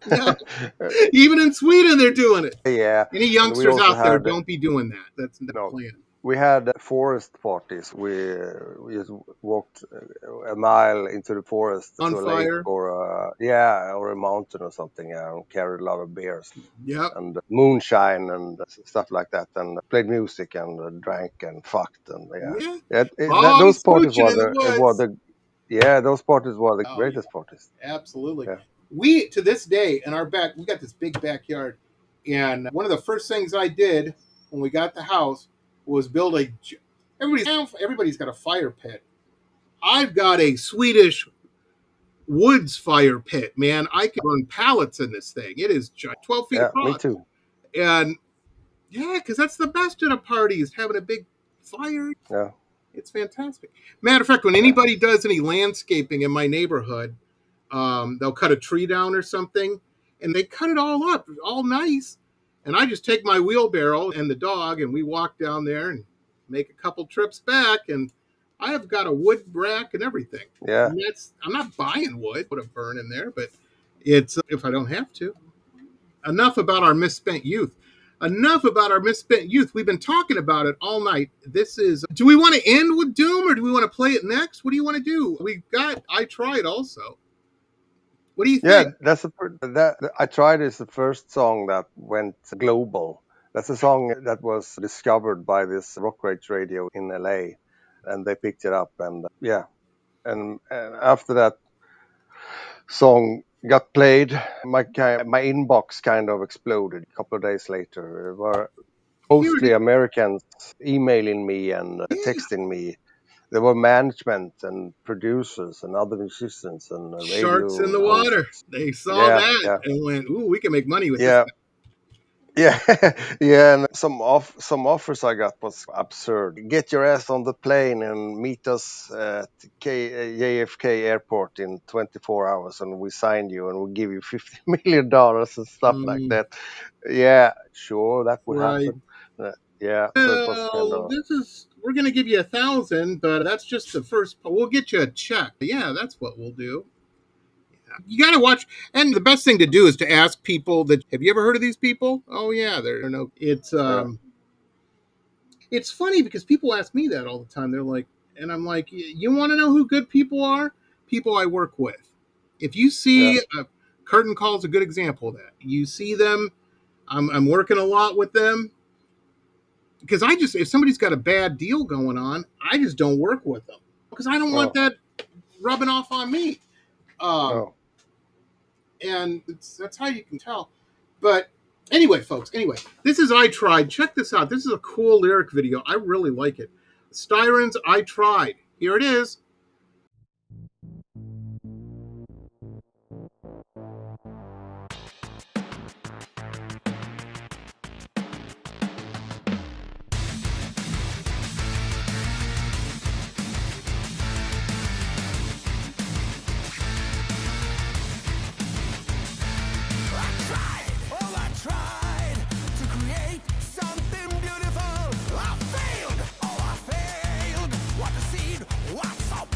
No, even in Sweden, they're doing it. Yeah, Any and we youngsters also out there, had don't be doing that. That's the no, plan. we had forest parties. We just walked a mile into the forest On to a lake fire. or yeah, or a mountain or something, and carried a lot of beers Yep. and moonshine and stuff like that, and played music and drank and fucked and yeah, Yeah. those Bombs parties smooching in the were woods. the yeah, those parties were the Oh, yeah. greatest parties. Absolutely. Yeah, We, to this day, in our back, we got this big backyard. And one of the first things I did when we got the house was build everybody's got a fire pit. I've got a Swedish woods fire pit, man. I can burn pallets in this thing. It is 12 feet yeah, me across. too. And yeah, because that's the best at a party is having a big fire. Yeah, It's fantastic. Matter of fact, when yeah, anybody does any landscaping in my neighborhood, they'll cut a tree down or something, and they cut it all up, all nice. And I just take my wheelbarrow and the dog, and we walk down there and make a couple trips back. And I have got a wood rack and everything. yeah. And I'm not buying wood, put a burn in there, but it's if I don't have to. Enough about our misspent youth. Enough about our misspent youth. We've been talking about it all night. Do we want to end with Doom or do we want to play it next? What do you want to do? We've got I Tried also. What do you Yeah, think? that I Tried is the first song that went global. That's a song that was discovered by this Roxx Radio in LA, and they picked it up, and yeah, and after that song got played, my inbox kind of exploded. A couple of days later, there were Here it mostly is. Americans emailing me and Yeah. texting me. There were management and producers and other musicians and Sharks in radio the water. hosts. They saw Yeah, that yeah. and went, "Ooh, we can make money with this." Yeah, yeah, yeah. And some offers I got was absurd. Get your ass on the plane and meet us at JFK Airport in 24 hours, and we sign you and we give you $50 million and stuff like Mm, that. Yeah, sure, that would right. happen. Yeah, so it was kind Well, of we're going to give you 1,000, but that's just the first. We'll get you a check. Yeah, that's what we'll do. You got to watch. And the best thing to do is to ask people that, have you ever heard of these people? Oh, yeah, they're no. yeah, It's funny because people ask me that all the time. They're like, and I'm like, you want to know who good people are? People I work with. If you yeah, see Curtain Call is a good example of that. You see them. I'm working a lot with them because if somebody's got a bad deal going on, I just don't work with them because I don't want no, that rubbing off on me. Um, no, and that's how you can tell. But anyway, folks, this is I Tried. Check this out. This is a cool lyric video. I really like it. Styren's I Tried. Here it is. I tried to create something beautiful. I failed. Oh, I failed. What a seed, what so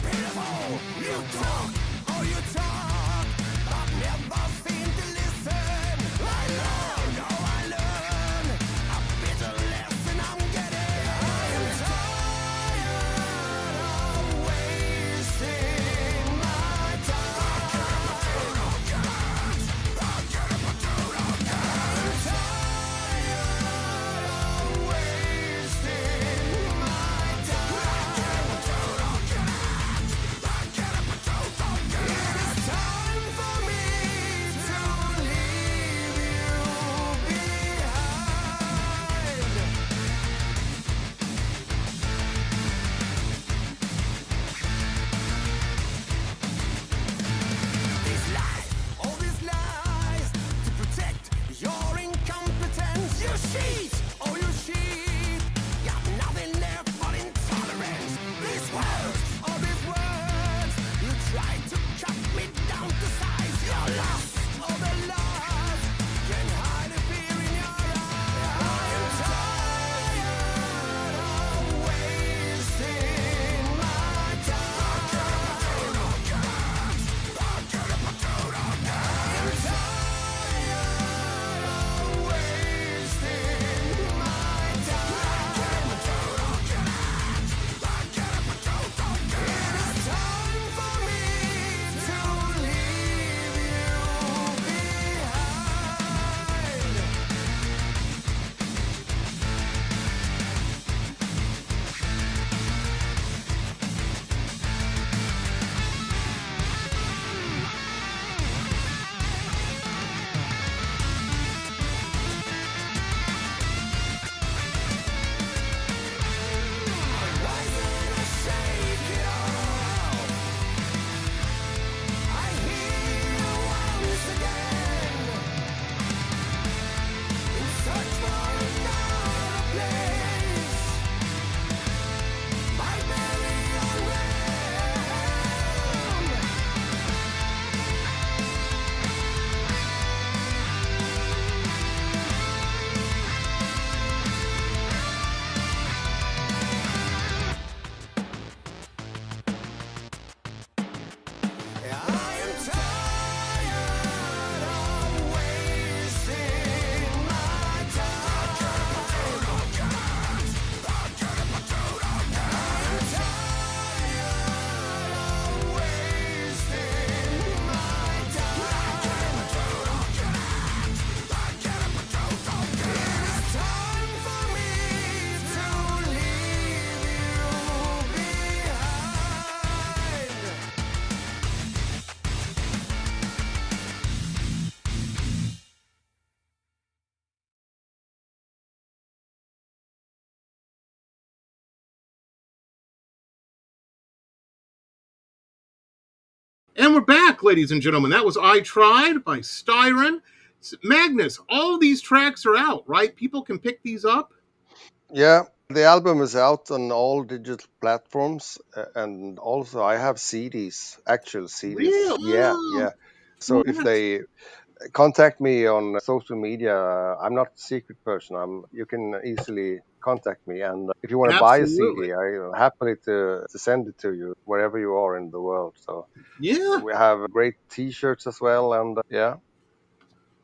cheat, oh you cheat. Got nothing left but intolerance. These words, you try to cut me down to size. You're lost, oh the lost. Can't hide the fear in your eyes. I'm tired of wasting my time. I'm tired of wasting my time. It's time for me to leave you behind. Rise and shake it all. I hear you once again, in search for another place. My very own realm. I am tired of wasting my time. I'm tired of wasting my time. It's time for me to leave you behind. And we're back, ladies and gentlemen. That was I Tried by Styren. Magnus, all these tracks are out, right? People can pick these up. Yeah, the album is out on all digital platforms, and also I have CDs, actual CDs. Really? Yeah, Oh, yeah. So if yes. they contact me on social media, I'm not a secret person. You can easily contact me, and if you want to buy a Absolutely. CD, I'm happily to send it to you wherever you are in the world. So Yeah, we have great T-shirts as well, and yeah,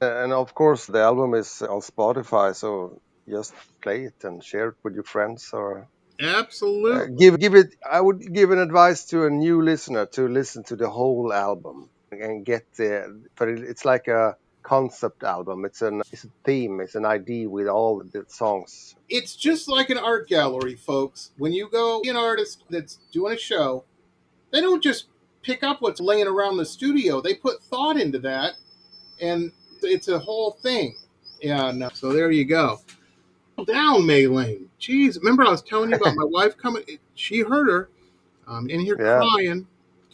and of course the album is on Spotify. So just play it and share it with your friends, or absolutely. give it. I would give an advice to a new listener to listen to the whole album and get the. But it's like a concept album. It's a theme. It's an idea with all the songs. It's just like an art gallery, folks. When you go see an artist that's doing a show, they don't just pick up what's laying around the studio. They put thought into that, and it's a whole thing. And so there you go. Down, May Lane. Jeez, remember I was telling you about my wife coming? She heard her in here Yeah. crying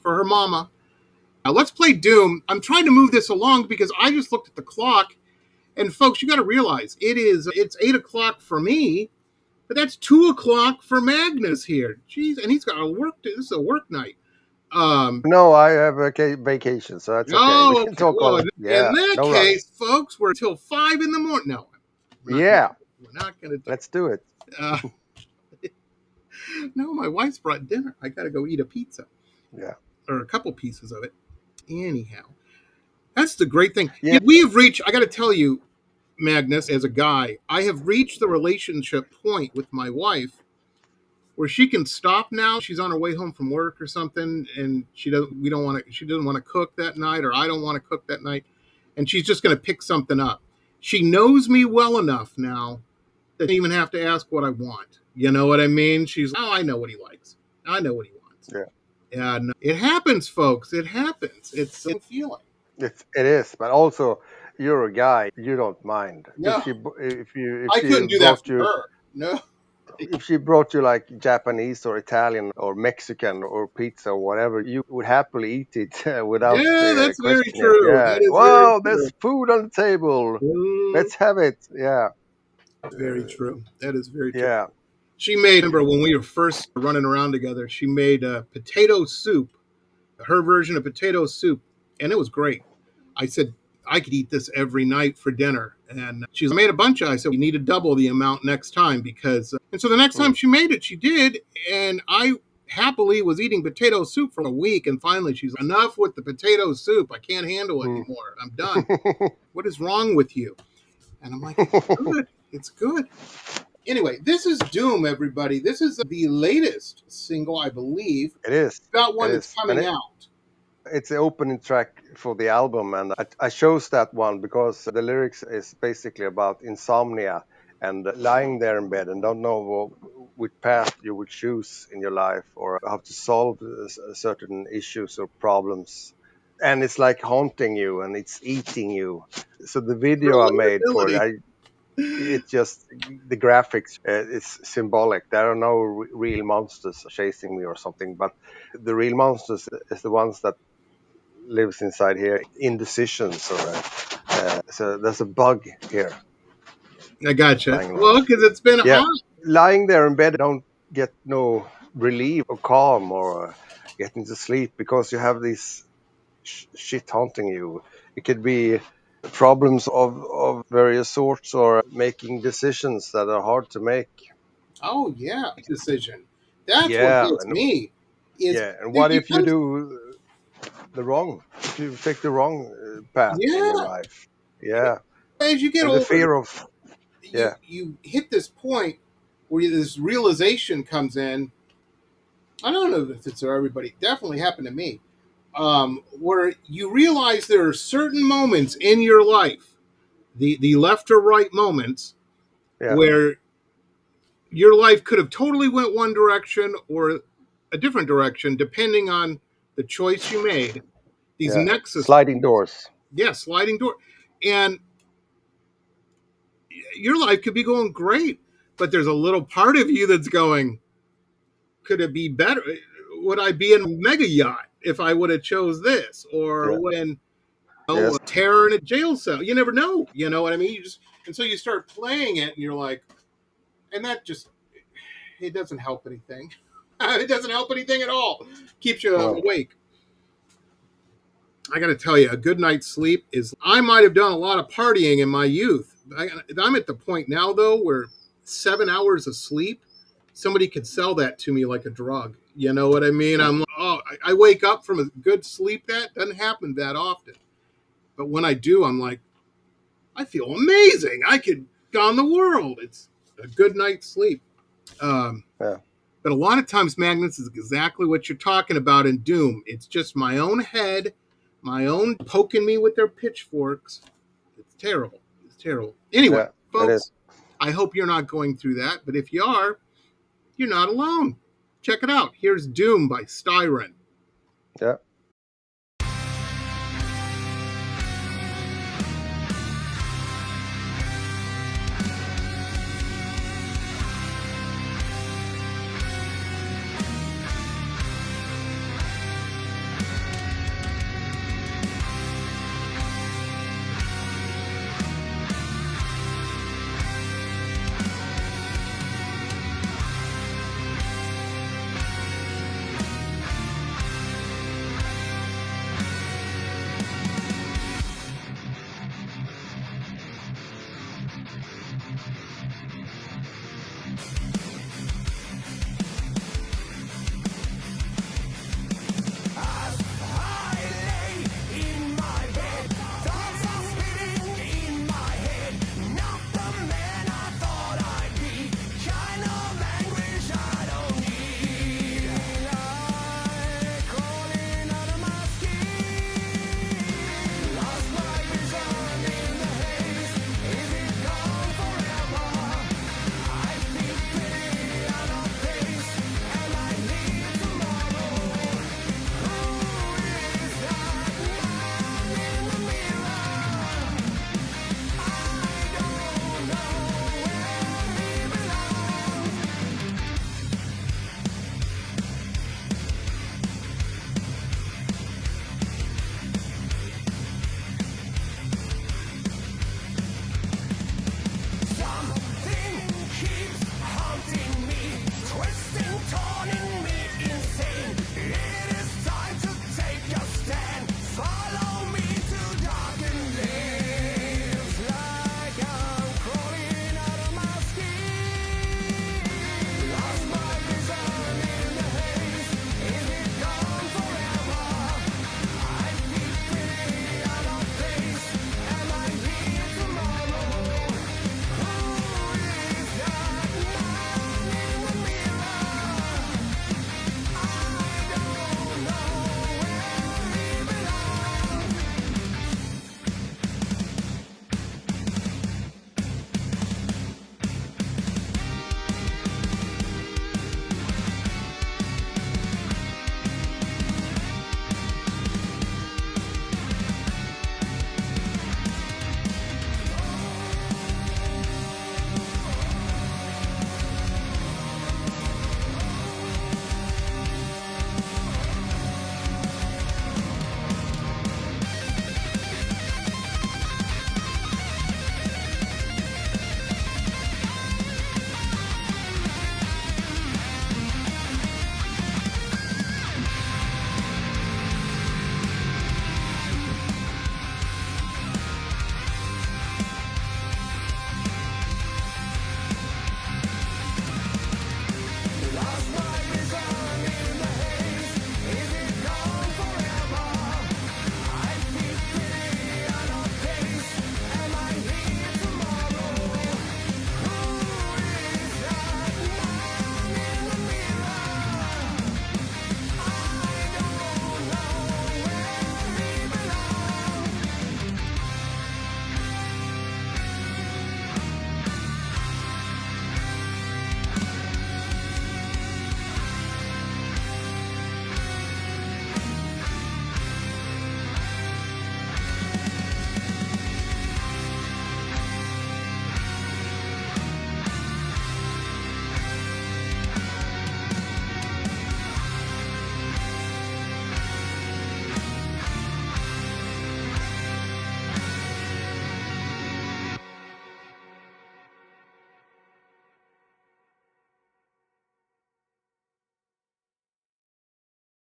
for her mama. Now let's play Doom. I'm trying to move this along because I just looked at the clock, and folks, you got to realize it's 8 o'clock for me, but that's 2 o'clock for Magnus here. Jeez, and he's got to work. This is a work night. No, I have a vacation, so that's okay. We Oh, can okay. talk Well, all. in Yeah, that no rush. case, folks, we're till 5 in the morning. No, Yeah, we're not going to do. let's do it. Uh, no, my wife's brought dinner. I got to go eat a pizza Yeah. or a couple pieces of it. Anyhow, that's the great thing. Yeah. We have reached. I got to tell you, Magnus, as a guy, I have reached the relationship point with my wife where she can stop now. She's on her way home from work or something, and she doesn't. We don't want to. She doesn't want to cook that night, or I don't want to cook that night, and she's just going to pick something up. She knows me well enough now that I don't even have to ask what I want. You know what I mean? She's, oh, I know what he likes. I know what he wants. Yeah. And it happens, folks. It happens. It's a feeling. It is, but also you're a guy. You don't mind No, if I she couldn't do that brought for you her. No. if she brought you like Japanese or Italian or Mexican or pizza or whatever, you would happily eat it without Yeah, that's very questioning it. true. Yeah. That is very Wow, true. there's food on the table. Mm, Let's have it. Yeah. Very true. That is very true. Yeah. She made, remember when we were first running around together, she made potato soup, her version of potato soup, and it was great. I said, I could eat this every night for dinner. And she made a bunch of, I said, we need to double the amount next time because, and so the next time Mm. she made it, she did. And I happily was eating potato soup for a week. And finally she's enough with the potato soup. I can't handle it Mm. anymore. I'm done. What is wrong with you? And I'm like, it's good. It's good. Anyway, this is Doom, everybody. This is the latest single, I believe. It is. Got It one that's is. And coming out. it's the opening track for the album, and I chose that one because the lyrics is basically about insomnia and lying there in bed and don't know which path you would choose in your life or how to solve certain issues or problems. And it's like haunting you and it's eating you. So the video I made for it, Relatability. it just the graphics is symbolic. There are no real monsters chasing me or something, but the real monsters is the ones that lives inside here, indecisions or so there's a bug here I gotcha. flying around. Well, because it's been Yeah, hot. lying there in bed don't get no relief or calm or getting to sleep because you have this shit haunting you. It could be problems of various sorts or making decisions that are hard to make. Oh yeah, decision. That's what Yeah, gets me. Is yeah. And there, what you if you come, do the wrong? If you take the wrong path in your yeah. life, yeah. As you get And the older, fear of you yeah, you hit this point where this realization comes in. I don't know if it's for everybody. It definitely happened to me. Where you realize there are certain moments in your life, the left or right moments, yeah, where your life could have totally went one direction or a different direction depending on the choice you made. These yeah. nexus Sliding points, doors. yeah, sliding door, and your life could be going great, but there's a little part of you that's going, could it be better? Would I be in a mega yacht if I would have chose this? Or Yeah. when Yes. terror in a jail cell? You never know. You know what I mean? You just, and so you start playing it, and you're like, and that just, it doesn't help anything. It doesn't help anything at all. Keeps you No. awake. I got to tell you, a good night's sleep is. I might have done a lot of partying in my youth. I'm at the point now, though, where 7 hours of sleep, somebody could sell that to me like a drug. You know what I mean? I'm like, oh, I wake up from a good sleep. That doesn't happen that often. But when I do, I'm like, I feel amazing. I could go on the world. It's a good night's sleep. Um, Yeah. but a lot of times, Magnus, is exactly what you're talking about in Doom. It's just my own head, my own poking me with their pitchforks. It's terrible. It's terrible. Anyway, Yeah. It is. folks, I hope you're not going through that. But if you are, you're not alone. Check it out. Here's Doom by Styren. Yeah.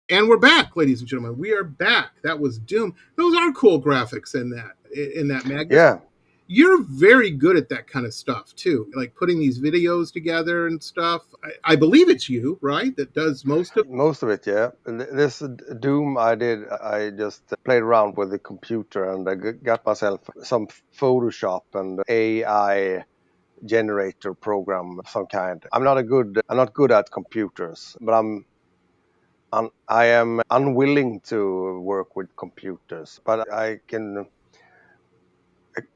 And we're back, ladies and gentlemen. We are back. That was Doom. Those are cool graphics in that Magnus. Yeah, You're very good at that kind of stuff too, like putting these videos together and stuff. I believe it's you, right, that does most of. most of it, yeah. This Doom I did, I just played around with the computer and I got myself some Photoshop and AI generator program of some kind. I'm not good at computers, but I am unwilling to work with computers, but I can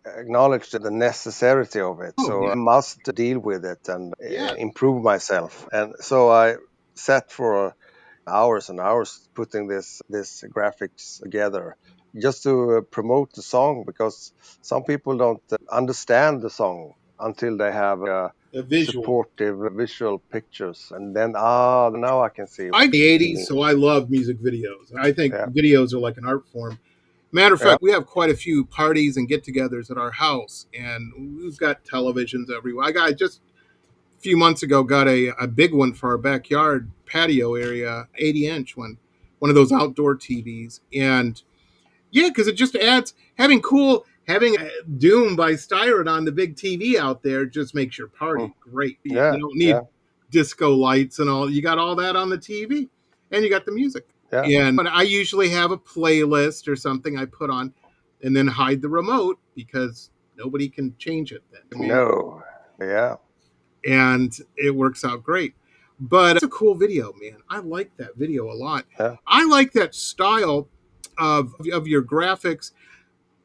acknowledge the necessity of it. Oh So yeah, I must deal with it and yeah. improve myself. And so I sat for hours and hours putting this graphics together just to promote the song because some people don't understand the song until they have The visual. supportive visual pictures and then now I can see I what the you '80s, mean. so I love music videos. I think Yeah, videos are like an art form. Matter of yeah. fact, we have quite a few parties and get-togethers at our house, and we've got televisions everywhere. I got just a few months ago got a big one for our backyard patio area, 80-inch one of those outdoor TVs, and yeah, because it just adds having Doom by Styren on the big TV out there just makes your Mm. party great. You Yeah, don't yeah, need disco lights and all. You got all that on the TV, and you got the music. yeah. And I usually have a playlist or something I put on, and then hide the remote because nobody can change it. Then I mean, No, yeah, and it works out great. But it's a cool video, man. I like that video a lot. yeah. I like that style of your graphics.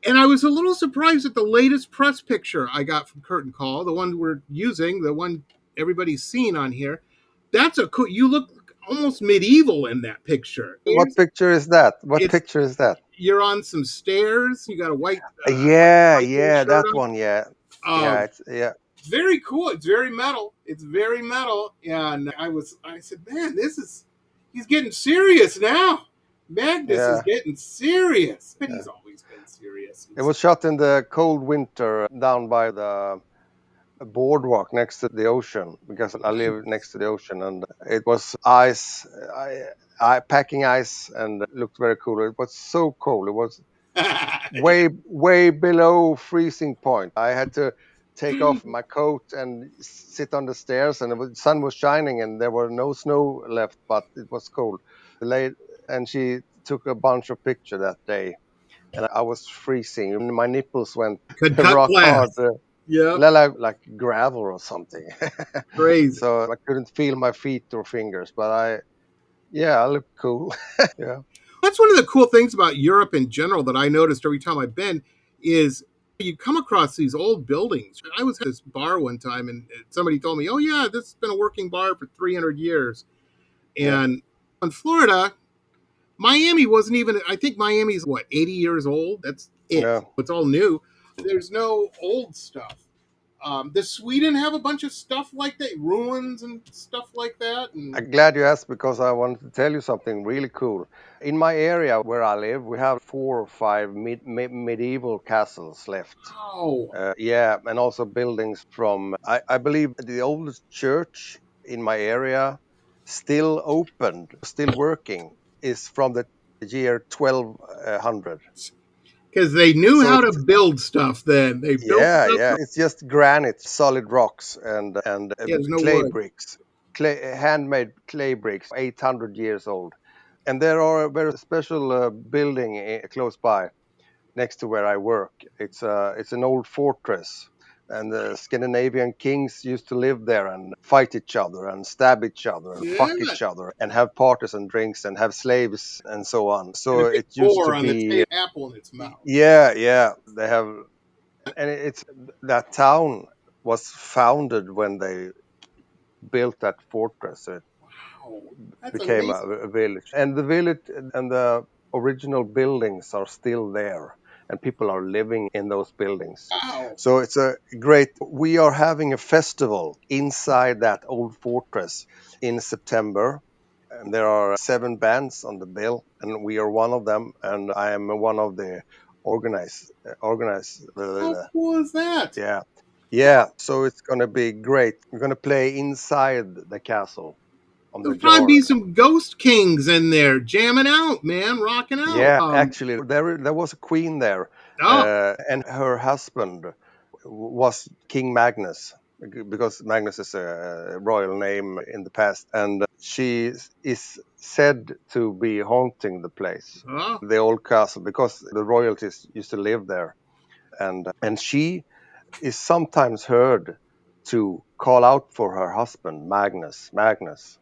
And I was a little surprised at the latest press picture I got from Curtain Call, the one we're using, the one everybody's seen on here. That's a cool. You look almost medieval in that picture. What picture is that? What It's picture is that? you're on some stairs. You got a white Yeah, biker yeah, shirt that one. Yeah, on. yeah, it's yeah, It's very cool. It's very metal. It's very metal. And I said, man, he's getting serious now. Magnus is yeah, getting serious. But yeah. he's always been serious. It was shot in the cold winter down by the boardwalk next to the ocean because I live next to the ocean, and it was ice, packing ice, and it looked very cool. It was so cold. It was way below freezing point. I had to take off my coat and sit on the stairs, and the sun was shining, and there were no snow left, but it was cold. Late, and she took a bunch of pictures that day, and I was freezing. My nipples went Could cut rock hard, glass. Yep. like gravel or something. Crazy. So I couldn't feel my feet or fingers, but yeah, I look cool. Yeah, That's one of the cool things about Europe in general that I noticed every time I've been is you come across these old buildings. I was at this bar one time and somebody told me, "Oh yeah, this has been a working bar for 300 years." yeah, And in Florida, Miami wasn't even. I think Miami's what 80 years old. That's it. yeah. It's all new. There's no old stuff. Does Sweden have a bunch of stuff like that, ruins and stuff like that? And I'm glad you asked because I wanted to tell you something really cool. In my area where I live, we have 4 or 5 medieval castles left. wow, Yeah, and also buildings from, I believe, the oldest church in my area, still open, still working, is from the year 1200. because they knew So how to it's build stuff then. They built yeah, stuff. yeah. It's just granite, solid rocks, and Yeah, there's no clay wood. bricks, handmade clay bricks, 800 years old. And there are a very special building close by, next to where I work. It's an old fortress, and the Scandinavian kings used to live there and fight each other and stab each other and fuck Yeah, each other and have parties and drinks and have slaves and so on. and So a big it used to boar on the be table, apple in its mouth. yeah, yeah. They have, and it's that town was founded when they built that fortress. So it Wow, that's became amazing. a village, and the village and the original buildings are still there, and people are living in those buildings. Wow. So it's a great. We are having a festival inside that old fortress in September. And there are 7 bands on the bill, and we are one of them. And I am one of the organize. How cool is that? Yeah, yeah. So it's gonna be great. We're gonna play inside the castle. There'll probably be some ghost kings in there jamming out, man, rocking out. Yeah, actually, there was a queen there, and her husband was King Magnus, because Magnus is a royal name in the past, and she is said to be haunting the place, the old castle, because the royalties used to live there, and she is sometimes heard to call out for her husband, Magnus, Magnus.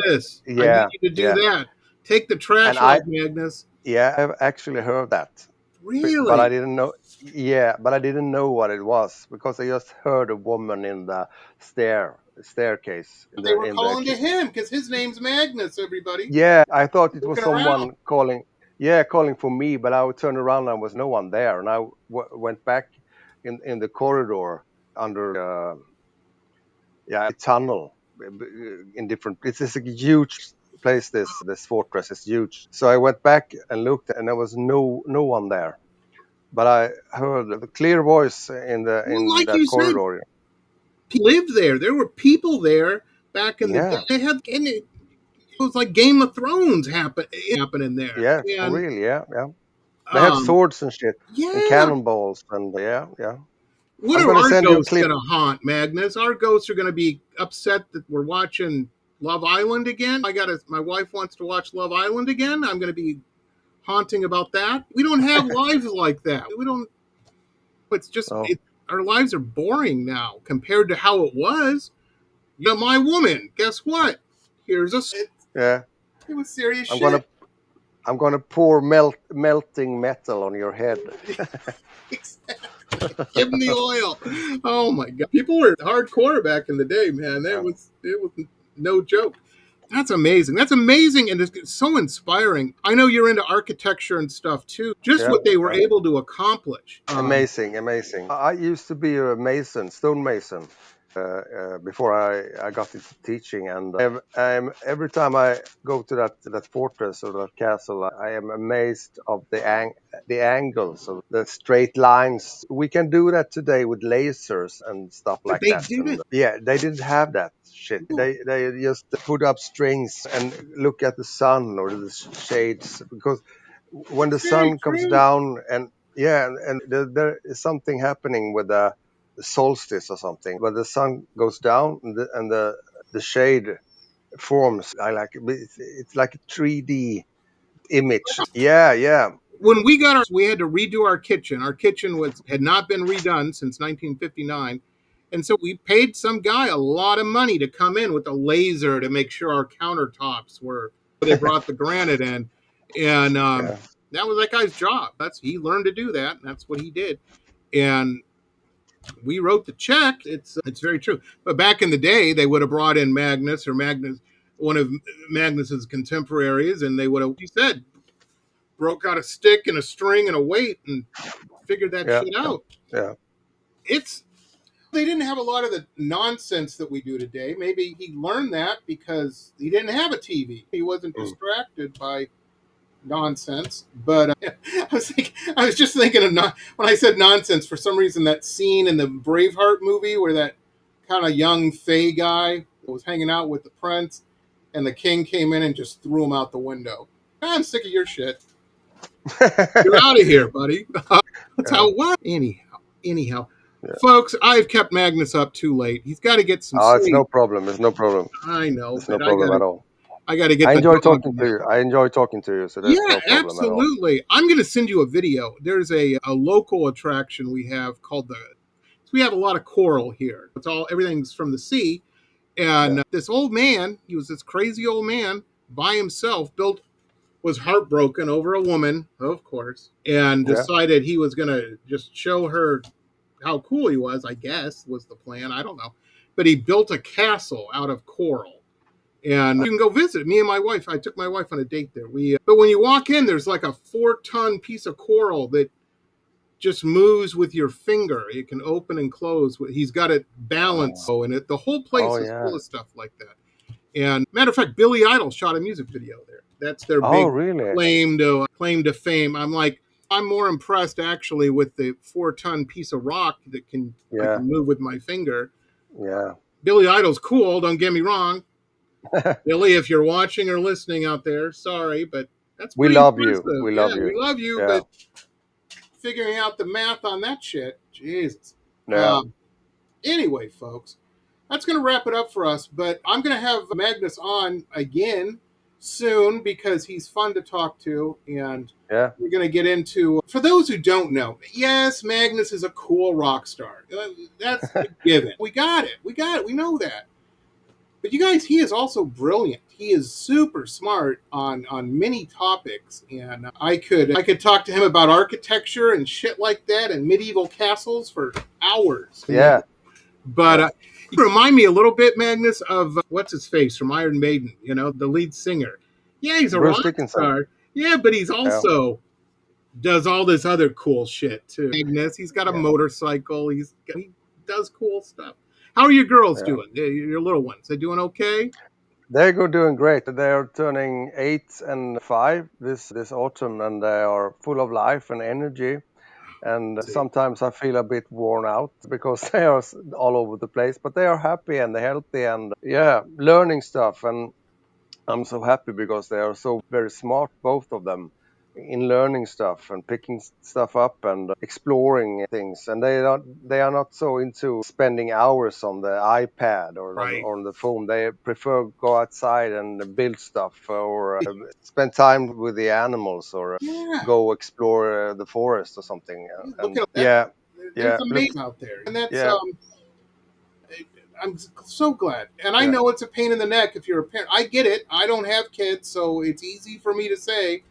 This, I Yeah, need you to do yeah. that. Take the And trash out, Magnus. yeah, I've actually heard that, but I Really? didn't know. Yeah, but I didn't know what it was, because I just heard a woman in the staircase They were in the. calling to him because his name's Magnus, everybody. Yeah, I thought it was Looking around. someone calling. Yeah, calling for me, but I would turn around and was no one there, and I went back in the corridor under a tunnel in different. It's a huge place. This fortress is huge. So I went back and looked, and there was no one there. But I heard a clear voice in Well, like that you said, corridor. people lived there. There were people there back in the day. Yeah, They had, and it was like Game of Thrones happening there. yeah, for And real. Yeah, yeah. They had swords and shit and yeah, cannonballs and yeah, yeah. what I'm are gonna our send you a ghosts clip. going to haunt, Magnus? Our ghosts are going to be upset that we're watching Love Island again. My wife wants to watch Love Island again. I'm going to be haunting about that. We don't have lives like that. We don't. It's just Oh, our lives are boring now compared to how it was. Yeah, my woman. Guess what? Here's a. yeah. It was serious I'm shit. gonna I'm gonna pour melting metal on your head. Exactly. Give them the oil. Oh my god, people were hardcore back in the day, man. Yeah, It was no joke. That's amazing. That's amazing, and it's so inspiring. I know you're into architecture and stuff too. Just yeah, what they were yeah. able to accomplish. Amazing, amazing. I used to be a mason, stonemason, before I got into teaching, and every time I go to that fortress or that castle, I am amazed of the angles of the straight lines. We can do that today with lasers and stuff But like they that. And didn't. yeah, they didn't have that shit. They just put up strings and look at the sun or the shades, because when the It's very sun comes true. down, and yeah, and there is something happening with the solstice or something, where the sun goes down and the shade forms. It's like a 3D image. Yeah, yeah, When we got we had to redo our kitchen. Our kitchen had not been redone since 1959. And so we paid some guy a lot of money to come in with a laser to make sure our countertops were. They brought the granite in, and yeah, that was that guy's job. He learned to do that, and that's what he did. And we wrote the check. It's very true. But back in the day, they would have brought in Magnus, one of Magnus's contemporaries, and they would have, he said, broke out a stick and a string and a weight and figured that yeah, shit yeah, out. yeah. It's They didn't have a lot of the nonsense that we do today. Maybe he learned that because he didn't have a TV. He wasn't Mm. distracted by nonsense. But I was just thinking of when I said nonsense. For some reason, that scene in the Braveheart movie where that kind of young Fey guy was hanging out with the prince, and the king came in and just threw him out the window. I'm sick of your shit. You're out of here, buddy. That's Yeah, how it was. Anyhow, yeah. folks, I've kept Magnus up too late. He's got to get some Oh, it's no sleep. problem. It's no problem. I know, It's no but problem at all. I gotta get I the enjoy dog talking to back. you. I enjoy talking to you. So there's Yeah, no problem at all. absolutely. I'm gonna send you a video. There's a local attraction we have called we have a lot of coral here. Everything's from the sea. And Yeah, this old man, he was this crazy old man by himself, was heartbroken over a woman, of course, and yeah, decided he was gonna just show her how cool he was. I guess was the plan. I don't know, but he built a castle out of coral, and you can go visit. Me and my wife. I took my wife on a date there. But when you walk in, there's like a 4-ton piece of coral that just moves with your finger. It can open and close. He's got it balanced, oh, and the whole oh place is yeah. full of stuff like that. And matter of fact, Billy Idol shot a music video there. That's their Oh, big really? claim to fame. I'm more impressed actually with the 4-ton piece of rock that I Yeah, can move with my finger. yeah. Billy Idol's cool. Don't get me wrong. Billy, if you're watching or listening out there, sorry, but that's We pretty love you. impressive. We Yeah, love you. we love you, Yeah. but figuring out the math on that shit, Jesus. Yeah. Anyway, folks, that's going to wrap it up for us. But I'm going to have Magnus on again soon because he's fun to talk to. And Yeah. we're going to get into, for those who don't know, yes, Magnus is a cool rock star. That's a given. We got it. We got it. We know that. But you guys, he is also brilliant. He is super smart on many topics, and I could talk to him about architecture and shit like that and medieval castles for hours. Yeah. But Yeah. you remind me a little bit, Magnus, of what's his face from Iron Maiden. You know, the lead singer. Yeah, he's a Bruce rock Dickinson. star. Yeah, but he's Yeah. also does all this other cool shit too. Magnus, he's got a Yeah. motorcycle. He does cool stuff. How are your girls Yeah. doing? Your little ones? They doing okay? They're doing great. They are turning 8 and 5 this autumn, and they are full of life and energy. And sometimes I feel a bit worn out because they are all over the place, but they are happy and they're healthy and yeah, learning stuff. And I'm so happy because they are so very smart, both of them, in learning stuff and picking stuff up and exploring things. And they are not so into spending hours on the iPad or Right. on the phone. They prefer go outside and build stuff or spend time with the animals or Yeah. go explore the forest or something. Look And at that. yeah, There's yeah, look, amazing out there, and that's yeah, I'm so glad. And I yeah, know it's a pain in the neck if you're a parent. I get it. I don't have kids, so it's easy for me to say,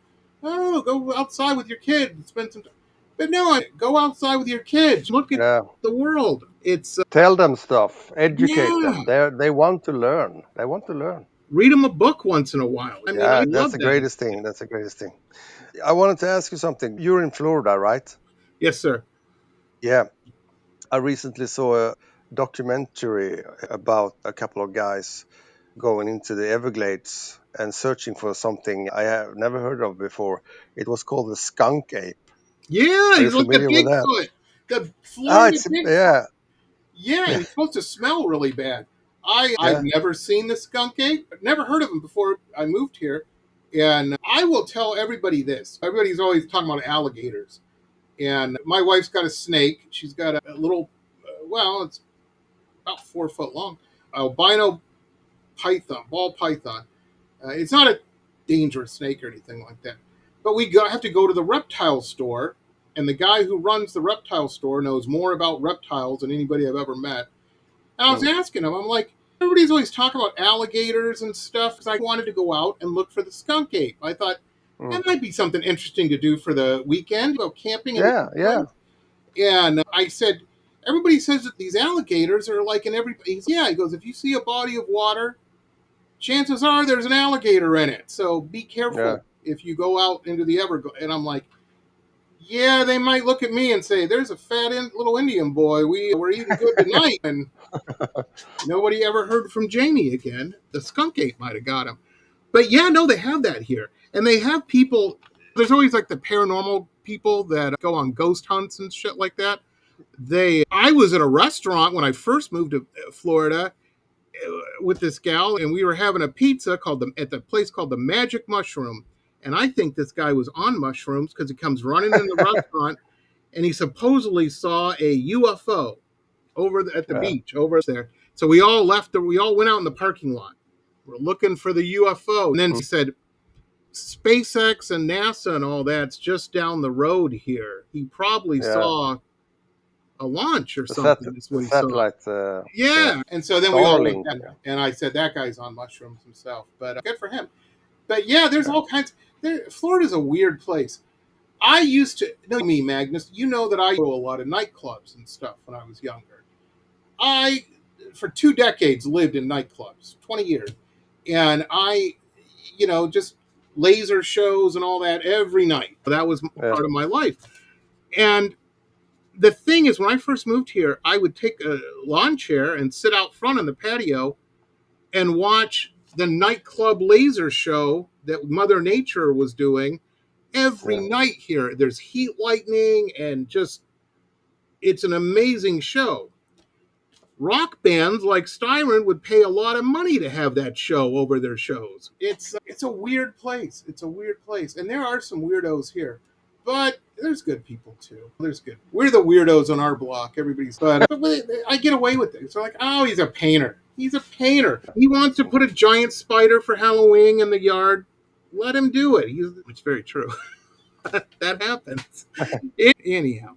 "Oh, go outside with your kid, and spend some time." But no, go outside with your kids. Look at yeah. the world. It's Tell them stuff, educate yeah. them. They want to learn. They want to learn. Read them a book once in a while. I mean, I Yeah, that's love the that. greatest thing. That's the greatest thing. I wanted to ask you something. You're in Florida, right? Yes, sir. Yeah. I recently saw a documentary about a couple of guys going into the Everglades and searching for something I have never heard of before. It was called the skunk ape. Yeah, Are you he's like the familiar with that? Bigfoot, the Ah, Florida it's Bigfoot. yeah, Yeah, and yeah, he's supposed to smell really bad. I've yeah. never seen the skunk ape. I've never heard of him before I moved here. And I will tell everybody this. Everybody's always talking about alligators. And my wife's got a snake. She's got a little, well, it's about 4 foot long, albino python, ball python. It's not a dangerous snake or anything like that. But have to go to the reptile store, and the guy who runs the reptile store knows more about reptiles than anybody I've ever met. And I was Mm, asking him, I'm like, everybody's always talking about alligators and stuff because I wanted to go out and look for the skunk ape. I thought mm. that might be something interesting to do for the weekend, go camping in the Yeah, yeah, woods. And I said, everybody says that these alligators are like in every. Yeah, he goes, if you see a body of water, chances are there's an alligator in it. So be yeah. careful if you go out into the Everglades. And I'm like, yeah, they might look at me and say, "There's a fat little Indian boy. We're eating good tonight." And nobody ever heard from Jamie again. The skunk ape might have got him. But yeah, no, they have that here. And they have people, there's always like the paranormal people that go on ghost hunts and shit like that. I was at a restaurant when I first moved to Florida with this gal, and we were having a pizza at the place called the Magic Mushroom. And I think this guy was on mushrooms because he comes running in the restaurant and he supposedly saw a UFO at the Yeah. beach over there. So we all we all went out in the parking lot. We're looking for the UFO. And then he said, SpaceX and NASA and all that's just down the road here. He probably Yeah. saw a launch or The something, is what he saw. satellite. Yeah. Yeah. And so then we all Starlink. looked at, and I said, that guy's on mushrooms himself. But good for him. But yeah, there's Yeah. all kinds. Florida's a weird place. I used to know me, Magnus. You know that I go to a lot of nightclubs and stuff when I was younger. I, for 2 decades, lived in nightclubs, 20 years. And just laser shows and all that every night. That was Yeah. part of my life. And the thing is, when I first moved here, I would take a lawn chair and sit out front on the patio and watch the nightclub laser show that Mother Nature was doing every Yeah. night here. There's heat lightning and just, it's an amazing show. rock bands like Styren would pay a lot of money to have that show over their shows. It's a weird place. It's a weird place, and there are some weirdos here, but there's good people too. There's good. We're the weirdos on our block. Everybody's but I get away with it. It's like, oh, he's a painter. He's a painter. He wants to put a giant spider for Halloween in the yard. Let him do it. It's very true. That happens. Anyhow.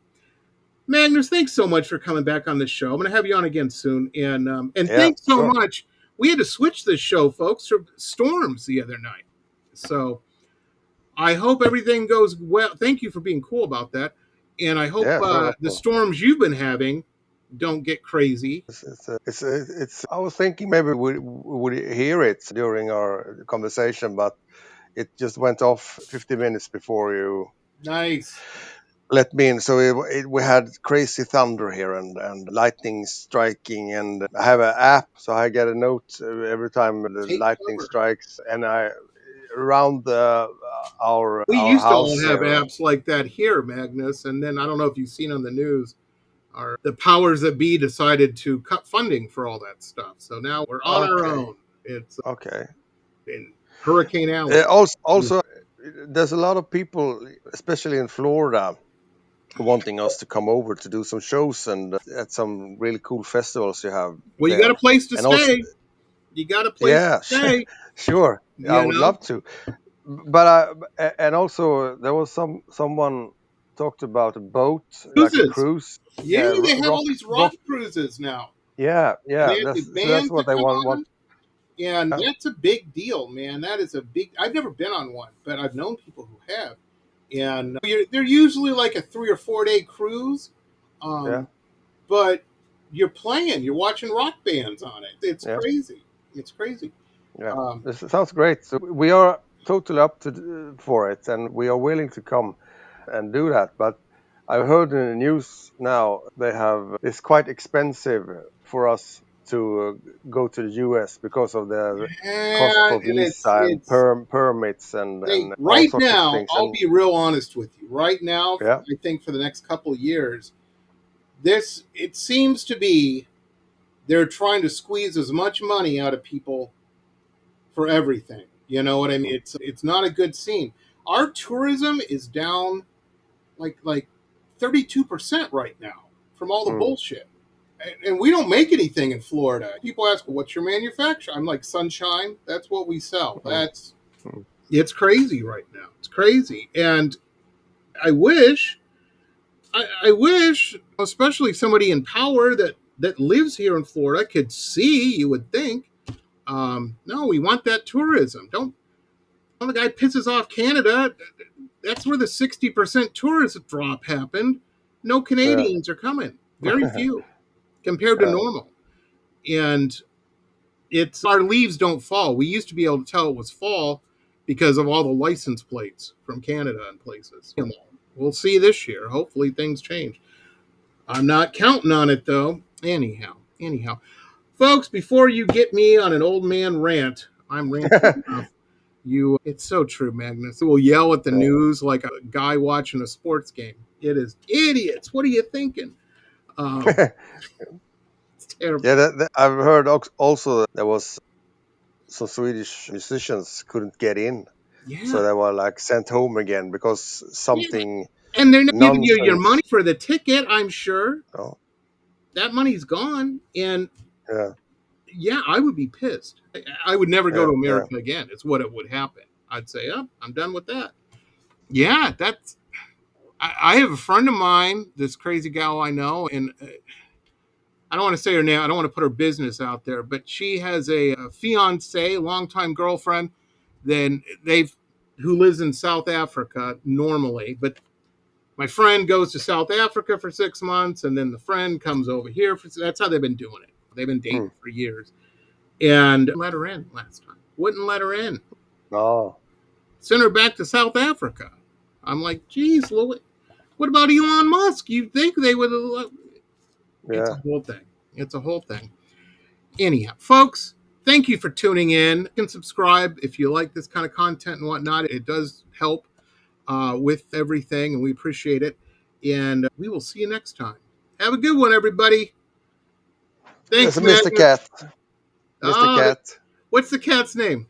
Magnus, thanks so much for coming back on the show. I'm going to have you on again soon. And thanks so much. We had to switch this show, folks, for storms the other night. So I hope everything goes well. Thank you for being cool about that. And I hope the storms you've been having don't get crazy. I was thinking maybe we would hear it during our conversation, but it just went off 50 minutes before you Nice. let me in. So we had crazy thunder here and lightning striking, and I have an app, so I get a note every time the lightning strikes, and around our We used to all house have here. apps like that here, Magnus, and then I don't know if you've seen on the news, the powers that be decided to cut funding for all that stuff. So now we're on our own. It's okay. In Hurricane Alley. Also, there's a lot of people, especially in Florida, wanting us to come over to do some shows and at some really cool festivals you have. Well, you got a place to stay. You got a place to stay. Sure. I would love to. But and also there was someone talked about a boat, cruises. Like a cruise. Yeah, they have all these rock cruises now. Yeah. That's what they want. And that's a big deal, man. That is a big. I've never been on one, but I've known people who have. And they're usually like a 3 or 4 day cruise. But you're watching rock bands on it. It's crazy. It's crazy. Yeah, this sounds great. So we are totally up for it, and we are willing to come and do that. But I've heard in the news now it's quite expensive for us to go to the US because of the cost for visa and permits and right now. I'll be real honest with you. Right now, I think for the next couple of years, it seems to be they're trying to squeeze as much money out of people for everything. You know what I mean? It's not a good scene. Our tourism is down like 32% right now from all the bullshit. And we don't make anything in Florida. People ask, well, what's your manufacturer? I'm like, sunshine. That's what we sell. It's crazy right now. It's crazy. And I wish, especially somebody in power that lives here in Florida could see, you would think, no, we want that tourism. Don't the guy pisses off Canada. That's where the 60% tourist drop happened. No Canadians are coming. Very few compared to normal. And our leaves don't fall. We used to be able to tell it was fall because of all the license plates from Canada and places. We'll see this year. Hopefully things change. I'm not counting on it though. Anyhow. Folks, before you get me on an old man rant, I'm ranting enough. It's so true, Magnus. We'll yell at the news like a guy watching a sports game. It is idiots. What are you thinking? It's terrible. Yeah, I've heard also there was some Swedish musicians couldn't get in. Yeah. So they were like sent home again because something. Yeah. And they're not giving you your money for the ticket, I'm sure. Oh. That money's gone. And yeah, I would be pissed. I would never go to America again. It's what it would happen. I'd say, I'm done with that. Yeah, I have a friend of mine, this crazy gal I know, and I don't want to say her name. I don't want to put her business out there, but she has a fiance, longtime girlfriend, who lives in South Africa normally. But my friend goes to South Africa for 6 months, and then the friend comes over here. That's how they've been doing it. They've been dating for years. And let her in last time. Wouldn't let her in. Oh. Sent her back to South Africa. I'm like, geez, what about Elon Musk? You'd think they would have... It's a whole thing. Anyhow, folks, thank you for tuning in. You can subscribe if you like this kind of content and whatnot. It does help with everything, and we appreciate it. And we will see you next time. Have a good one, everybody. Thanks, There's a Mr. Magnus. Cat. Mr. Oh, Cat. what's the cat's name?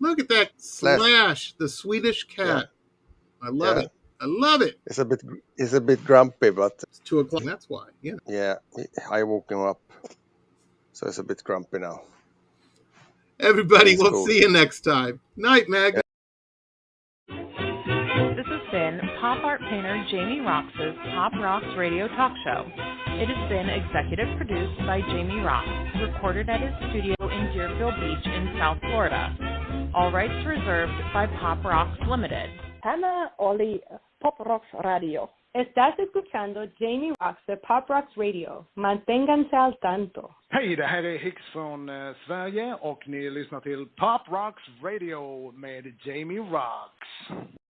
Look at that Slash. Slash, the Swedish Yeah. cat. I love Yeah. it. I love it. It's a bit grumpy, but It's 2:00. That's why. Yeah. yeah, I woke him up, so it's a bit grumpy now. Everybody, He's we'll cool. see you next time. Night, Magnus. This has been pop art painter Jamie Roxx's Pop Roxx Radio Talk Show. It has been executive produced by Jamie Roxx, recorded at his studio in Deerfield Beach in South Florida. All rights reserved by Pop Roxx Limited. Hannah Oli, Pop Roxx Radio. Estás escuchando Jamie Roxx de Pop Roxx Radio. Manténganse al tanto. Hej, det här är Hicks från Sverige och ni lyssnar till Pop Roxx Radio med Jamie Roxx.